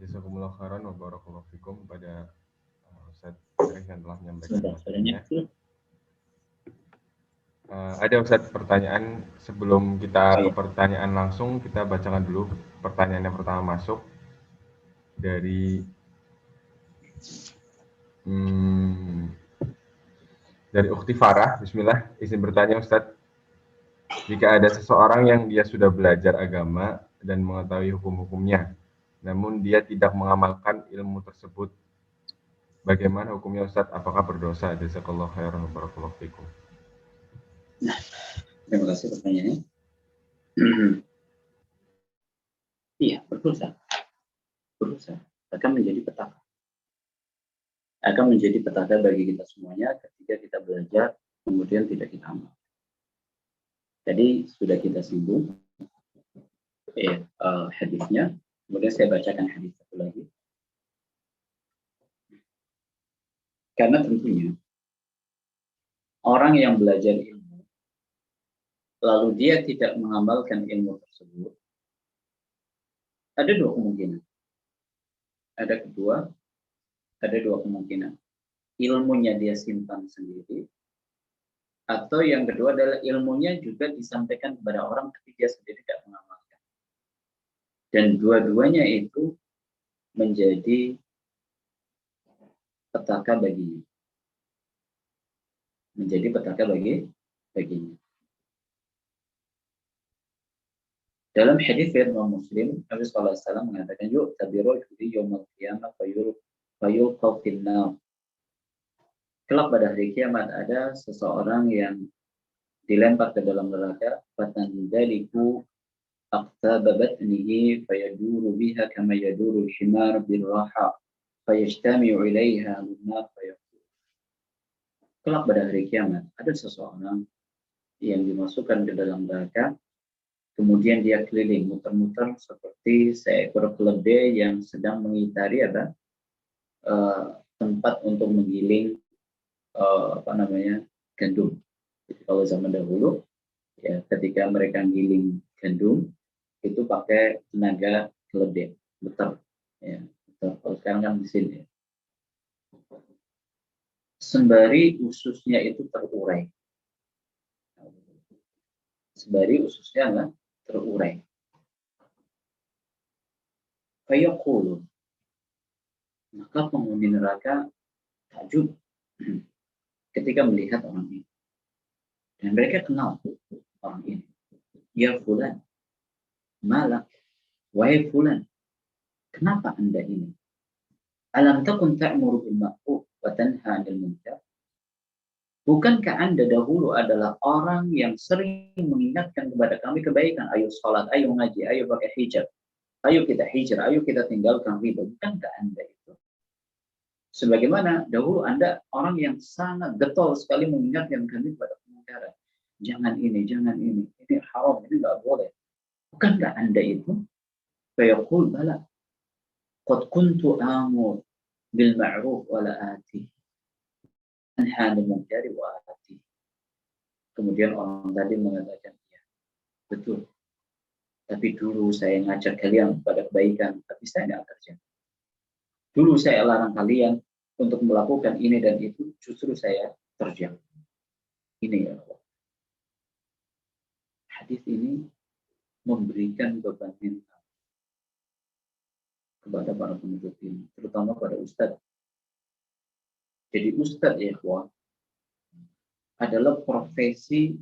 jazakumullah khairan wa barakallahu fikum pada Ustaz yang telah menyampaikan Sebentar, suaranya materinya. kecil. Ada Ustadz pertanyaan sebelum kita Oh, ke iya. pertanyaan langsung, kita bacakan dulu pertanyaan yang pertama masuk dari dari Ukhti Farah. Bismillah, izin bertanya Ustadz. Jika ada seseorang yang dia sudah belajar agama dan mengetahui hukum-hukumnya, namun dia tidak mengamalkan ilmu tersebut, bagaimana hukumnya Ustadz? Apakah berdosa? Jazakallahu khairan wa barakallahu fikum. Nah, terima kasih pertanyaannya. Iya, berdosa. Berdosa. Akan menjadi petaka. Akan menjadi petaka bagi kita semuanya ketika kita belajar, kemudian tidak kita amal. Jadi sudah kita singgung hadisnya. Kemudian saya bacakan hadis satu lagi. Karena tentunya orang yang belajar ilmu, lalu dia tidak mengamalkan ilmu tersebut, ada dua kemungkinan. Ada dua kemungkinan. Ilmunya dia simpan sendiri, atau yang kedua adalah ilmunya juga disampaikan kepada orang ketika dia sendiri tidak mengamalkan. Dan dua-duanya itu menjadi petaka baginya. Menjadi petaka baginya. Dalam hadis Imam Muslim, Nabi sallallahu alaihi wasallam mengatakan, "Yuk tabirul fi yaumil qiyamah fayulqa fil nar." Kelak pada hari kiamat ada seseorang yang dilempar ke dalam neraka, fatandaliku aqtab batnihi fayaduru biha kama yaduru al-himar birraha fayajtami'u ilaiha an-nar fayaqul. Kelak pada hari kiamat ada seseorang yang dimasukkan ke dalam neraka, kemudian dia keliling muter-muter seperti seekor keledai yang sedang mengitari tempat untuk menggiling gandum. Jadi kalau zaman dahulu ya ketika mereka giling gandum itu pakai tenaga keledai, muter ya. Kalau sekarang kan mesin ya. Sembari ususnya itu terurai. Sembari ususnya terurai. Fayaqulu, maka penghuni neraka takjub ketika melihat orang ini. Dan mereka kenal orang ini. Ya fulan, malak, wahai fulan, kenapa Anda ini? Alam takun ta'muru bil ma'ruf wa tanha 'anil munkar? Bukankah Anda dahulu adalah orang yang sering mengingatkan kepada kami kebaikan? Ayo sholat, ayo ngaji, ayo pakai hijab. Ayo kita hijrah, ayo kita tinggalkan riba. Bukankah Anda itu? Sebagaimana dahulu Anda orang yang sangat getol sekali mengingatkan kami kepada kemungkaran. Jangan ini haram, ini nggak boleh. Bukankah Anda itu? Fayaqul bala. Qad kuntu amur bil ma'ruf wa la ati. Anha 'anil munkari wa ati. Kemudian orang tadi mengatakan, ya, betul. Tapi dulu saya ngajak kalian pada kebaikan, tapi saya nggak kerja. Dulu saya larang kalian untuk melakukan ini dan itu, justru saya terjang. Ini ya Allah. Hadis ini memberikan beban mental kepada para penuntut ilmu, terutama pada ustadz. Jadi ustadz ya Allah adalah profesi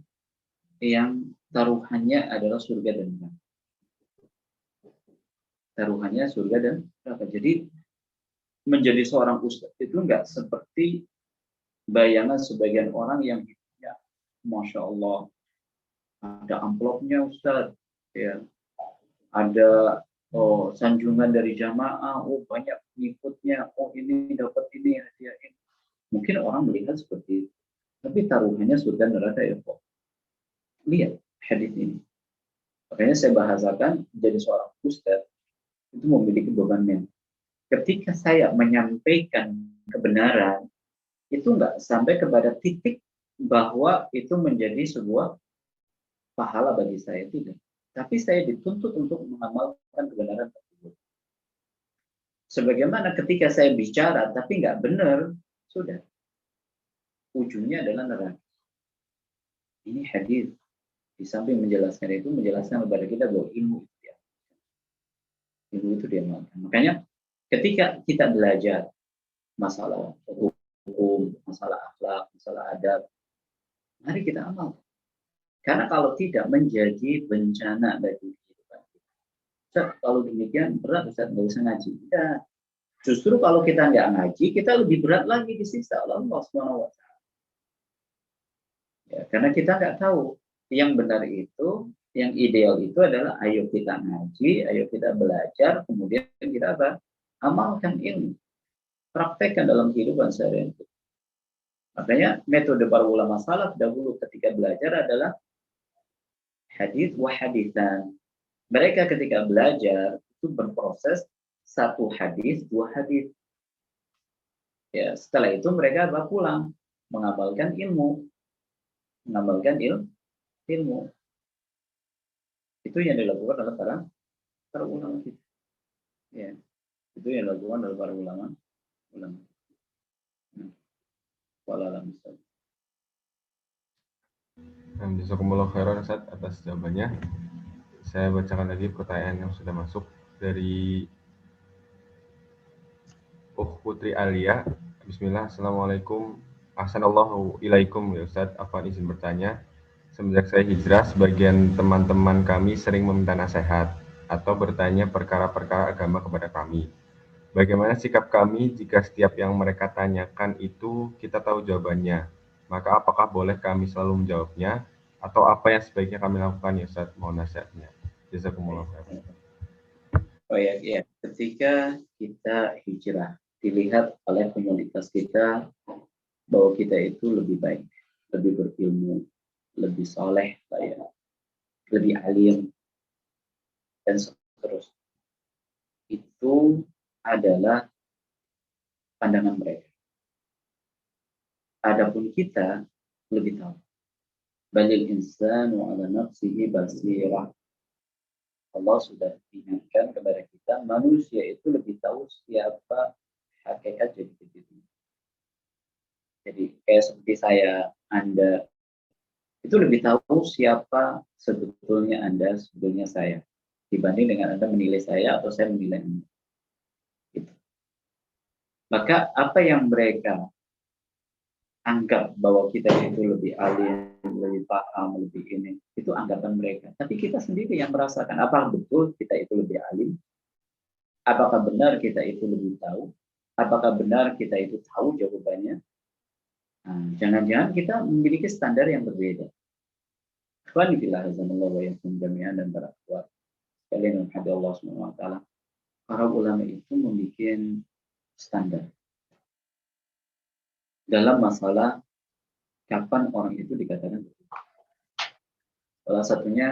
yang taruhannya adalah surga dan neraka. Taruhannya surga dan neraka. Jadi menjadi seorang ustadz itu enggak seperti bayangan sebagian orang yang hidupnya, masya Allah, ada amplopnya ustadz, ya, ada sanjungan dari jamaah, banyak pengikutnya, ini dapat ini hadiah ini. Mungkin orang melihat seperti itu, tapi taruhannya surga neraka ya kok. Lihat hadis ini. Makanya saya bahasakan menjadi seorang ustadz itu memiliki beban mental. Ketika saya menyampaikan kebenaran, itu enggak sampai kepada titik bahwa itu menjadi sebuah pahala bagi saya, tidak. Tapi saya dituntut untuk mengamalkan kebenaran tersebut. Sebagaimana ketika saya bicara tapi nggak benar, Sudah. Ujungnya adalah neraka. Ini hadis. Di samping menjelaskan itu, menjelaskan kepada kita bahwa ilmu itu dia. Ilmu itu dia makan. Makanya ketika kita belajar masalah hukum, masalah akhlak, masalah adab, mari kita amal. Karena kalau tidak menjadi bencana bagi kehidupan kita. Ustaz, kalau demikian berat, Ustaz, nggak usah ngaji. Ya, justru kalau kita nggak ngaji, kita lebih berat lagi disiksa oleh Allah Subhanahu wa Ta'ala. Ya, karena kita nggak tahu yang benar itu, yang ideal itu adalah ayo kita ngaji, ayo kita belajar, kemudian kita apa? Amalkan ilmu, praktekkan dalam kehidupan sehari-hari. Makanya metode para ulama salaf dahulu ketika belajar adalah hadis wa hadisan. Mereka ketika belajar itu berproses satu hadis, dua hadis. Ya, setelah itu mereka pulang mengamalkan ilmu, mengamalkan ilmu. Itu yang dilakukan oleh para ulama kita. Ya, itu yang dilakukan oleh para ulama. Jazakumullah khairan Ustaz atas jawabannya. Saya bacakan lagi pertanyaan yang sudah masuk dari Putri Alia. Bismillah, Assalamualaikum. Ahsanallahu ilaikum ya Ustaz. Afwan izin bertanya. Semenjak saya hijrah, sebagian teman-teman kami sering meminta nasihat atau bertanya perkara-perkara agama kepada kami. Bagaimana sikap kami jika setiap yang mereka tanyakan itu kita tahu jawabannya? Maka apakah boleh kami selalu menjawabnya? Atau apa yang sebaiknya kami lakukan ya Ustaz? Mohon nasihatnya. Jazakumullah khairan. Oh ya, ketika kita hijrah, dilihat oleh komunitas kita bahwa kita itu lebih baik, lebih berilmu, lebih soleh, lebih alim, dan seterusnya. Itu adalah pandangan mereka. Adapun kita lebih tahu. Balil insanu ala nafsihi basirah. Allah sudah ingatkan kepada kita, manusia itu lebih tahu siapa hakikat jadi begitu. Jadi kayak seperti saya, Anda itu lebih tahu siapa sebetulnya Anda, sebetulnya saya, dibanding dengan Anda menilai saya atau saya menilai Anda. Gitu. Maka apa yang mereka anggap bahwa kita itu lebih alim, lebih paham, lebih ini, itu anggapan mereka. Tapi kita sendiri yang merasakan, apakah betul kita itu lebih alim? Apakah benar kita itu lebih tahu? Apakah benar kita itu tahu jawabannya? Jangan-jangan kita memiliki standar yang berbeda. Ikhwanillah azanallahu wa yakum jami'an dan para akhwat sekalian yang hadis Allah Subhanahu wa taala. Para ulama itu membuat standar dalam masalah kapan orang itu dikatakan betul. Salah satunya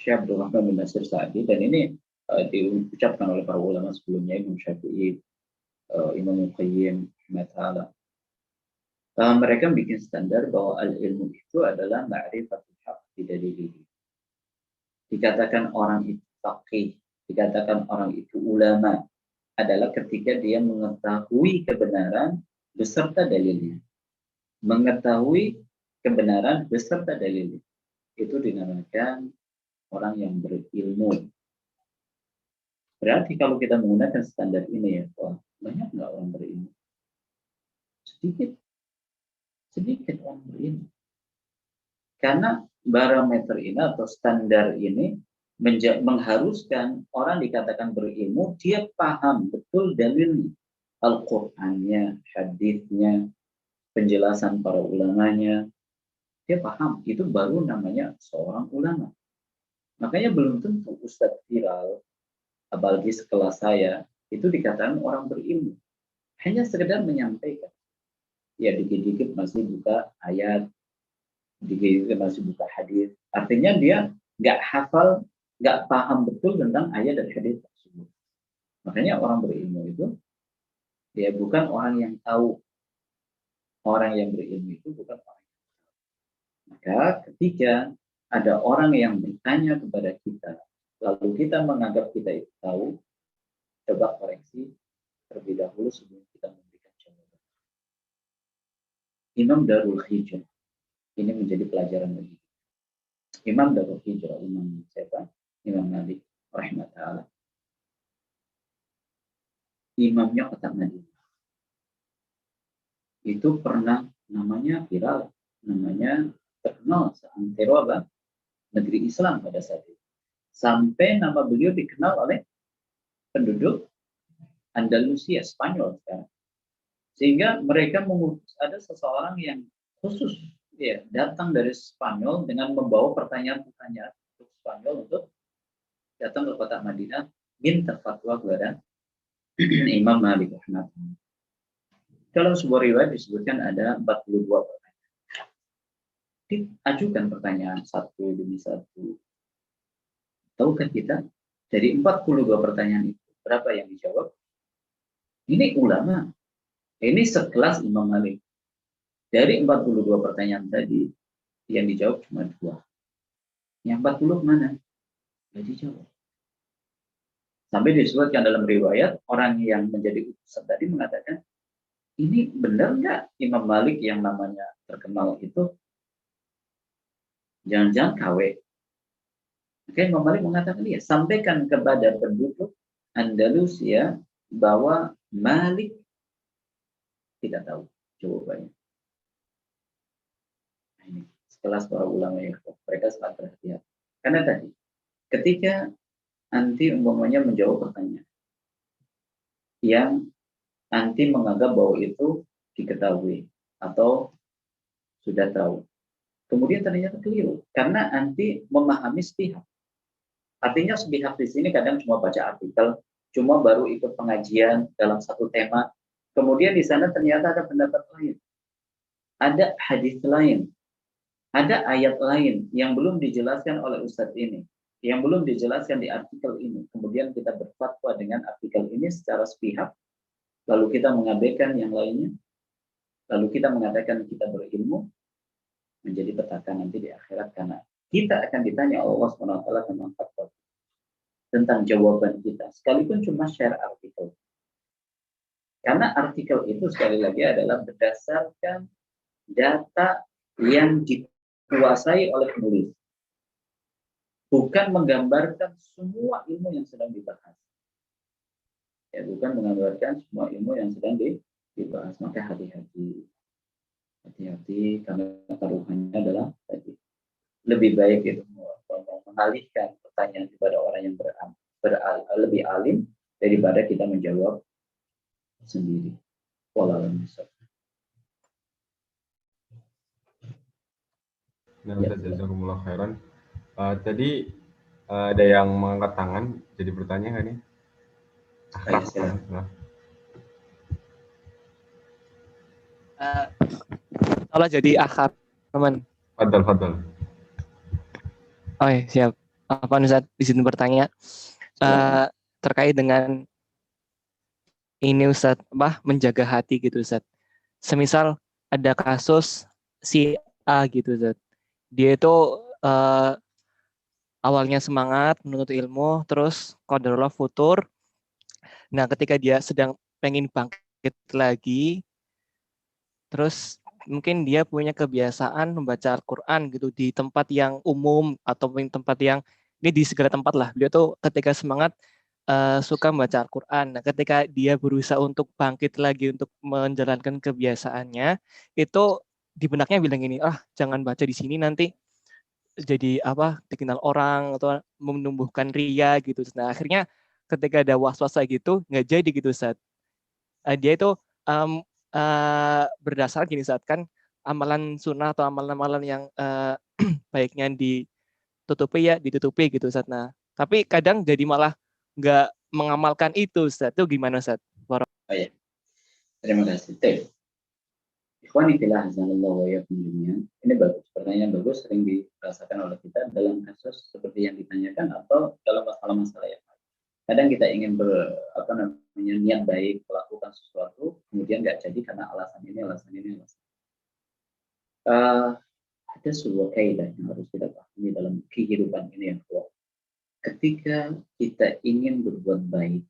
Syekh Abdul Rahman bin Nasir Sa'di, dan ini diucapkan oleh para ulama sebelumnya, Imam Syafi'i, Imam Qayyim, Ahmad Ta'ala. Mereka bikin standar bahwa al-ilmu itu adalah ma'rifatul haq bidalilihi. Dikatakan orang itu faqih, dikatakan orang itu ulama, adalah ketika dia mengetahui kebenaran beserta dalilnya. Mengetahui kebenaran beserta dalilnya. Itu dinamakan orang yang berilmu. Berarti kalau kita menggunakan standar ini ya, banyak nggak orang berilmu? Sedikit orang berilmu. Karena barometer ini atau standar ini mengharuskan orang dikatakan berilmu, dia paham betul dalilnya, Al-Qur'annya, hadisnya, penjelasan para ulamanya, dia paham, itu baru namanya seorang ulama. Makanya belum tentu Ustadz viral, apalagi sekelas saya, itu dikatakan orang berilmu. Hanya sekedar menyampaikan. Ya dikit-dikit masih buka ayat, dikit-dikit masih buka hadis. Artinya dia nggak hafal, nggak paham betul tentang ayat dan hadis tersebut. Makanya orang berilmu itu, dia bukan orang yang tahu. Orang yang berilmu itu bukan orang yang tahu. Maka ketika ada orang yang bertanya kepada kita, lalu kita menganggap kita itu tahu, coba koreksi terlebih dahulu sebelum kita memberikan jawaban. Imam Darul Hijrah. Ini menjadi pelajaran bagi kita. Imam Darul Hijrah, Imam siapa? Imam Malik rahimahullah. Imamnya kota Madinah. Itu pernah namanya viral, namanya terkenal seantero apa? Negeri Islam pada saat itu. Sampai nama beliau dikenal oleh penduduk Andalusia, Spanyol sekarang. Sehingga mereka mengutus ada seseorang yang khusus ya datang dari Spanyol dengan membawa pertanyaan-pertanyaan untuk Spanyol untuk datang ke kota Madinah minta fatwa kepada Imam Malik rahimahullah. Dalam sebuah riwayat disebutkan ada 42 pertanyaan. Diajukan pertanyaan satu demi satu. Tahukah kita dari 42 pertanyaan itu berapa yang dijawab? Ini ulama. Ini sekelas Imam Malik. Dari 42 pertanyaan tadi yang dijawab cuma 2. Yang 40 mana? Tidak dijawab. Sampai disebutkan dalam riwayat, orang yang menjadi utusan tadi mengatakan, ini benar nggak Imam Malik yang namanya terkenal itu? Jangan-jangan KW. Maka Imam Malik mengatakan, ya, sampaikan kepada penduduk Andalusia bahwa Malik tidak tahu jawabannya. Nah, ini sekelas para ulama yang mereka sangat perhatian. Karena tadi, ketika anti umpamanya menjawab pertanyaan yang anti menganggap bahwa itu diketahui atau sudah tahu. Kemudian ternyata keliru karena anti memahami sepihak. Artinya sepihak di sini kadang cuma baca artikel, cuma baru ikut pengajian dalam satu tema. Kemudian di sana ternyata ada pendapat lain. Ada hadis lain. Ada ayat lain yang belum dijelaskan oleh Ustadz ini. Yang belum dijelaskan di artikel ini. Kemudian kita berfatwa dengan artikel ini secara sepihak. Lalu kita mengabaikan yang lainnya. Lalu kita mengatakan kita berilmu. Menjadi petaka nanti di akhirat. Karena kita akan ditanya Allah SWT tentang fatwa. Tentang jawaban kita. Sekalipun cuma share artikel. Karena artikel itu sekali lagi adalah berdasarkan data yang dikuasai oleh penulis. Bukan menggambarkan semua ilmu yang sedang dibahas. Ya, bukan menggambarkan semua ilmu yang sedang dibahas. Maka hati-hati. Hati-hati karena taruhannya adalah tadi. Lebih baik itu mengalihkan pertanyaan kepada orang yang lebih alim daripada kita menjawab sendiri. Wallahualam bishawab. Nah, Ustaz, jazakumullah khairan. Tadi ada yang mengangkat tangan, jadi bertanya nggak nih? Baik, silakan. Kalau jadi akar, teman. Fadal. Oh iya, siap. Apa Ustaz izin bertanya terkait dengan ini Ustaz, menjaga hati gitu Ustaz. Semisal ada kasus si A gitu Ustaz. Dia itu awalnya semangat menuntut ilmu, terus qadarullah futur. Nah, ketika dia sedang pengen bangkit lagi, terus mungkin dia punya kebiasaan membaca Al-Quran gitu di tempat yang umum atau tempat yang ini di segala tempat lah. Beliau tuh ketika semangat suka membaca Al-Quran. Nah, ketika dia berusaha untuk bangkit lagi untuk menjalankan kebiasaannya, itu di benaknya bilang gini, jangan baca di sini nanti jadi dikenal orang atau menumbuhkan ria gitu. Nah, akhirnya ketika ada was-was gitu nggak jadi gitu Ustaz. Dia itu berdasar gini saat kan amalan sunnah atau amalan-amalan yang baiknya ditutupi gitu Ustaz. Nah, tapi kadang jadi malah nggak mengamalkan itu Ustaz. Itu gimana Ustaz? Oh, ya. Terima kasih. Ikhwani fillah azanallahu wa iyyakum jami'an. Ini bagus, pertanyaan bagus, sering dirasakan oleh kita dalam kasus seperti yang ditanyakan atau dalam masalah-masalah yang lain. Kadang kita ingin niat baik melakukan sesuatu, kemudian nggak jadi karena alasan ini. Ada sebuah kaidah yang harus kita pahami dalam kehidupan ini yang kuat. Ketika kita ingin berbuat baik,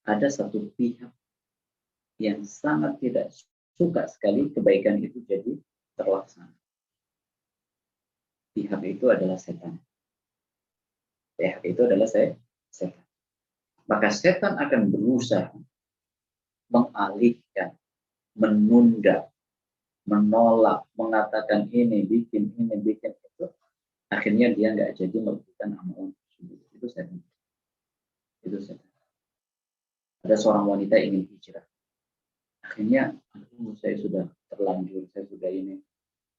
ada satu pihak yang sangat tidak suka sekali kebaikan itu jadi terlaksana. Pihak itu adalah setan. Pihak itu adalah setan. Maka setan akan berusaha mengalihkan, menunda, menolak, mengatakan ini, bikin itu. Akhirnya dia nggak jadi melakukan amalan tersebut. Itu setan. Itu setan. Ada seorang wanita ingin hijrah. Akhirnya, saya sudah terlanjur, saya sudah ini.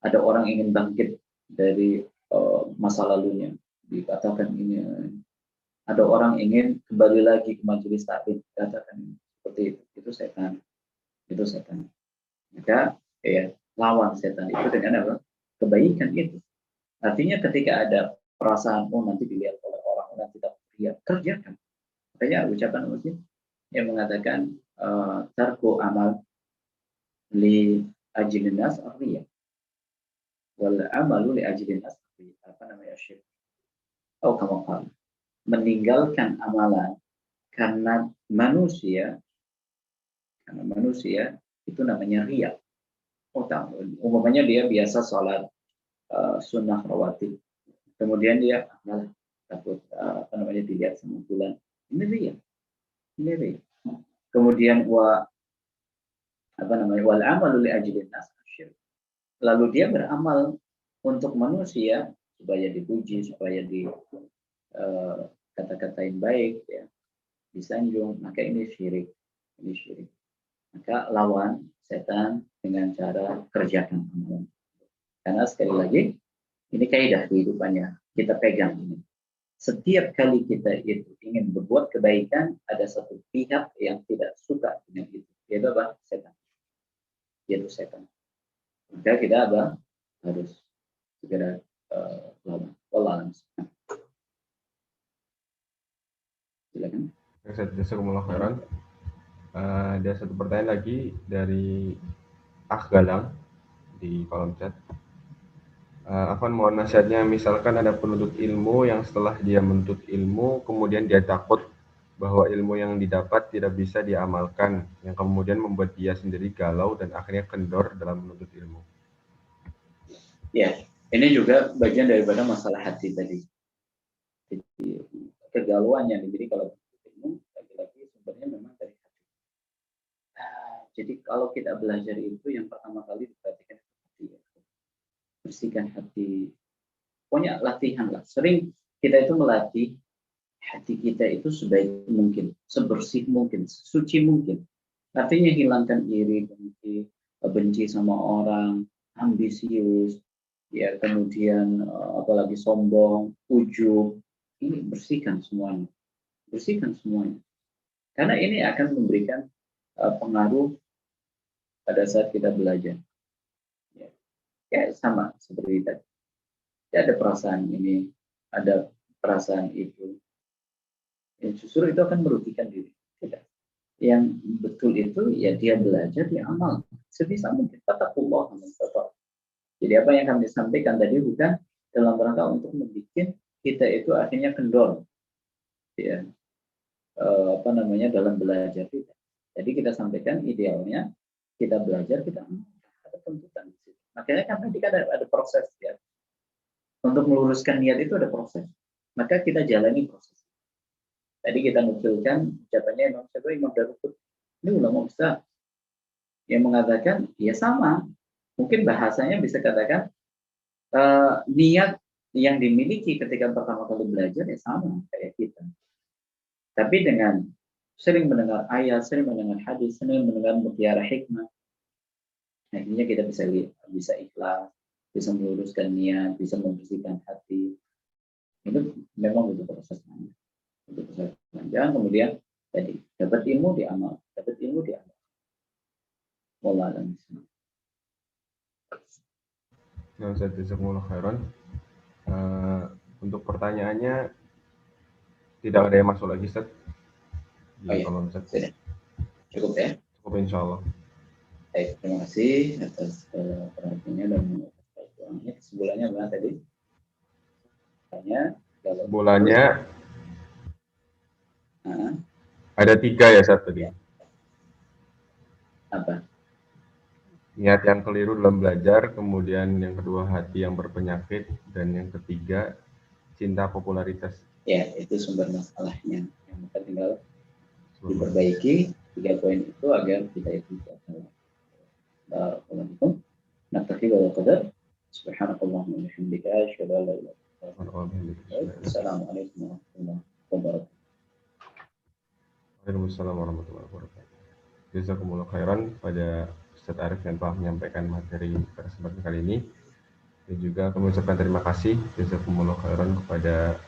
Ada orang ingin bangkit dari masa lalunya, dikatakan ini. Ada orang ingin kembali lagi ke majelis taklim, dikatakan seperti itu setan. Itu setan. Maka lawan setan itu dengan apa? Kebaikan itu. Artinya ketika ada perasaan nanti dilihat oleh orang tidak lihat, kerjakan. Makanya ucapan Muslim yang mengatakan tarku amal li ajlin nas arriya wal amalu li ajlin nas syirik. Atau kamu meninggalkan amalan karena manusia itu namanya riya. Umpamanya dia biasa sholat sunnah rawatib, kemudian dia takut dilihat sama bulan, ini riya. Kemudian wal amalu li ajlin nas syirik. Lalu dia beramal untuk manusia supaya dipuji, supaya kata-katain baik, ya, disanjung, maka ini syirik. Maka lawan setan dengan cara kerjakan amalan. Karena sekali lagi ini kaidah kehidupannya, kita pegang ini. Setiap kali kita itu ingin berbuat kebaikan, ada satu pihak yang tidak suka dengan itu. Yaitu apa? Setan. Yaitu setan. Maka kita harus segera lawan. Wallahu a'lam. Silakan. Jazakumullah khairan. Ada satu pertanyaan lagi dari Galang di kolom chat. Afwan, mohon nasihatnya, misalkan ada penuntut ilmu yang setelah dia menuntut ilmu, kemudian dia takut bahwa ilmu yang didapat tidak bisa diamalkan, yang kemudian membuat dia sendiri galau dan akhirnya kendor dalam menuntut ilmu. Ya, ini juga bagian daripada masalah hati tadi. Jadi, kegalauan yang dimiliki kalau ilmu, lagi-lagi sumbernya memang dari hati. Jadi kalau kita belajar itu, yang pertama kali diperhatikan hati. Bersihkan hati. Pokoknya latihan lah. Sering kita itu melatih hati kita itu sebaik mungkin, sebersih mungkin, sesuci mungkin. Artinya hilangkan iri, benci sama orang, ambisius, ya, kemudian apalagi sombong, ujub. Ini bersihkan semuanya. Karena ini akan memberikan pengaruh pada saat kita belajar. Ya, sama seperti tadi. Ya, ada perasaan ini, ada perasaan itu. Ya, justru itu akan merugikan diri. Tidak. Yang betul itu, ya dia belajar, dia amal. Sebisa mungkin. Fattakullah. Jadi apa yang kami sampaikan tadi bukan dalam rangka untuk membuat kita itu akhirnya kendor. Ya. Dalam belajar kita. Jadi kita sampaikan idealnya, kita belajar, kita ada tuntutan. Makanya kan tadi ada proses, ya. Untuk meluruskan niat itu ada proses. Maka kita jalani proses. Tadi kita nukilkan ucapannya Imam Darukut. Ini ulama besar yang mengatakan, ya sama. Mungkin bahasanya bisa katakan niat yang dimiliki ketika pertama kali belajar ya sama kayak kita. Tapi dengan sering mendengar ayat, sering mendengar hadis, sering mendengar mutiara hikmah, akhirnya kita bisa ikhlas, bisa meluruskan niat, bisa membersihkan hati. Itu memang butuh proses panjang. Kemudian tadi dapat ilmu diamal. Wallahu a'lam. Nah, Ustaz, jazakumullah khairan. Untuk pertanyaannya tidak ada yang masuk lagi, Ustaz. Kalau Ustaz. Cukup ya? Cukup, insya Allah. Baik, terima kasih atas perhatiannya dan perhatiannya. Kesimpulannya apa tadi? Kesimpulannya ada 3 ya, Ustaz, tadi. Apa? niat yang keliru dalam belajar, kemudian yang kedua hati yang berpenyakit, dan yang ketiga cinta popularitas. Ya, itu sumber masalahnya. Yang kita tinggal diperbaiki 3 poin itu agar kita itu bisa salah. Barakallahu. Naktafi wa qadar. Subhanakallahumma wa bihamdika asyhadu an la ilaha illa anta. Assalamualaikum warahmatullahi wabarakatuh. Waalaikumsalam warahmatullahi wabarakatuh. Jazakumullah khairan pada Ustadz Arif yang telah menyampaikan materi pada kesempatan kali ini. Dan juga kami ucapkan terima kasih jazakumullah khairan kepada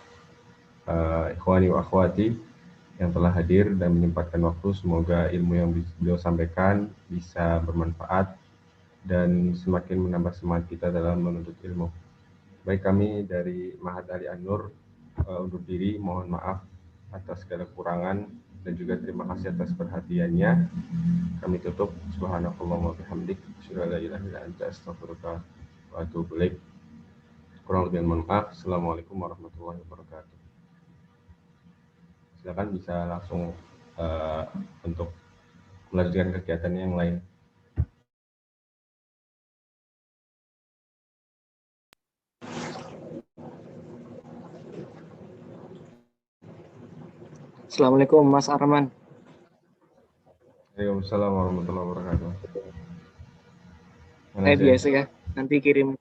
ikhwani wa akhwati yang telah hadir dan menyempatkan waktu. Semoga ilmu yang beliau sampaikan bisa bermanfaat dan semakin menambah semangat kita dalam menuntut ilmu. Baik, kami dari Ma'had Ali An-Nur undur diri, mohon maaf atas segala kekurangan dan juga terima kasih atas perhatiannya. Kami tutup. Subhanakallahumma wa bihamdik, asyhadu an la ilaha illa anta, astaghfiruka wa atubu ilaik. Kurang lebih mohon maaf. Assalamualaikum warahmatullahi wabarakatuh. Silakan bisa langsung untuk melanjutkan kegiatan yang lain. Assalamualaikum Mas Arman. Waalaikumsalam warahmatullahi wabarakatuh. Biasa ya, nanti kirim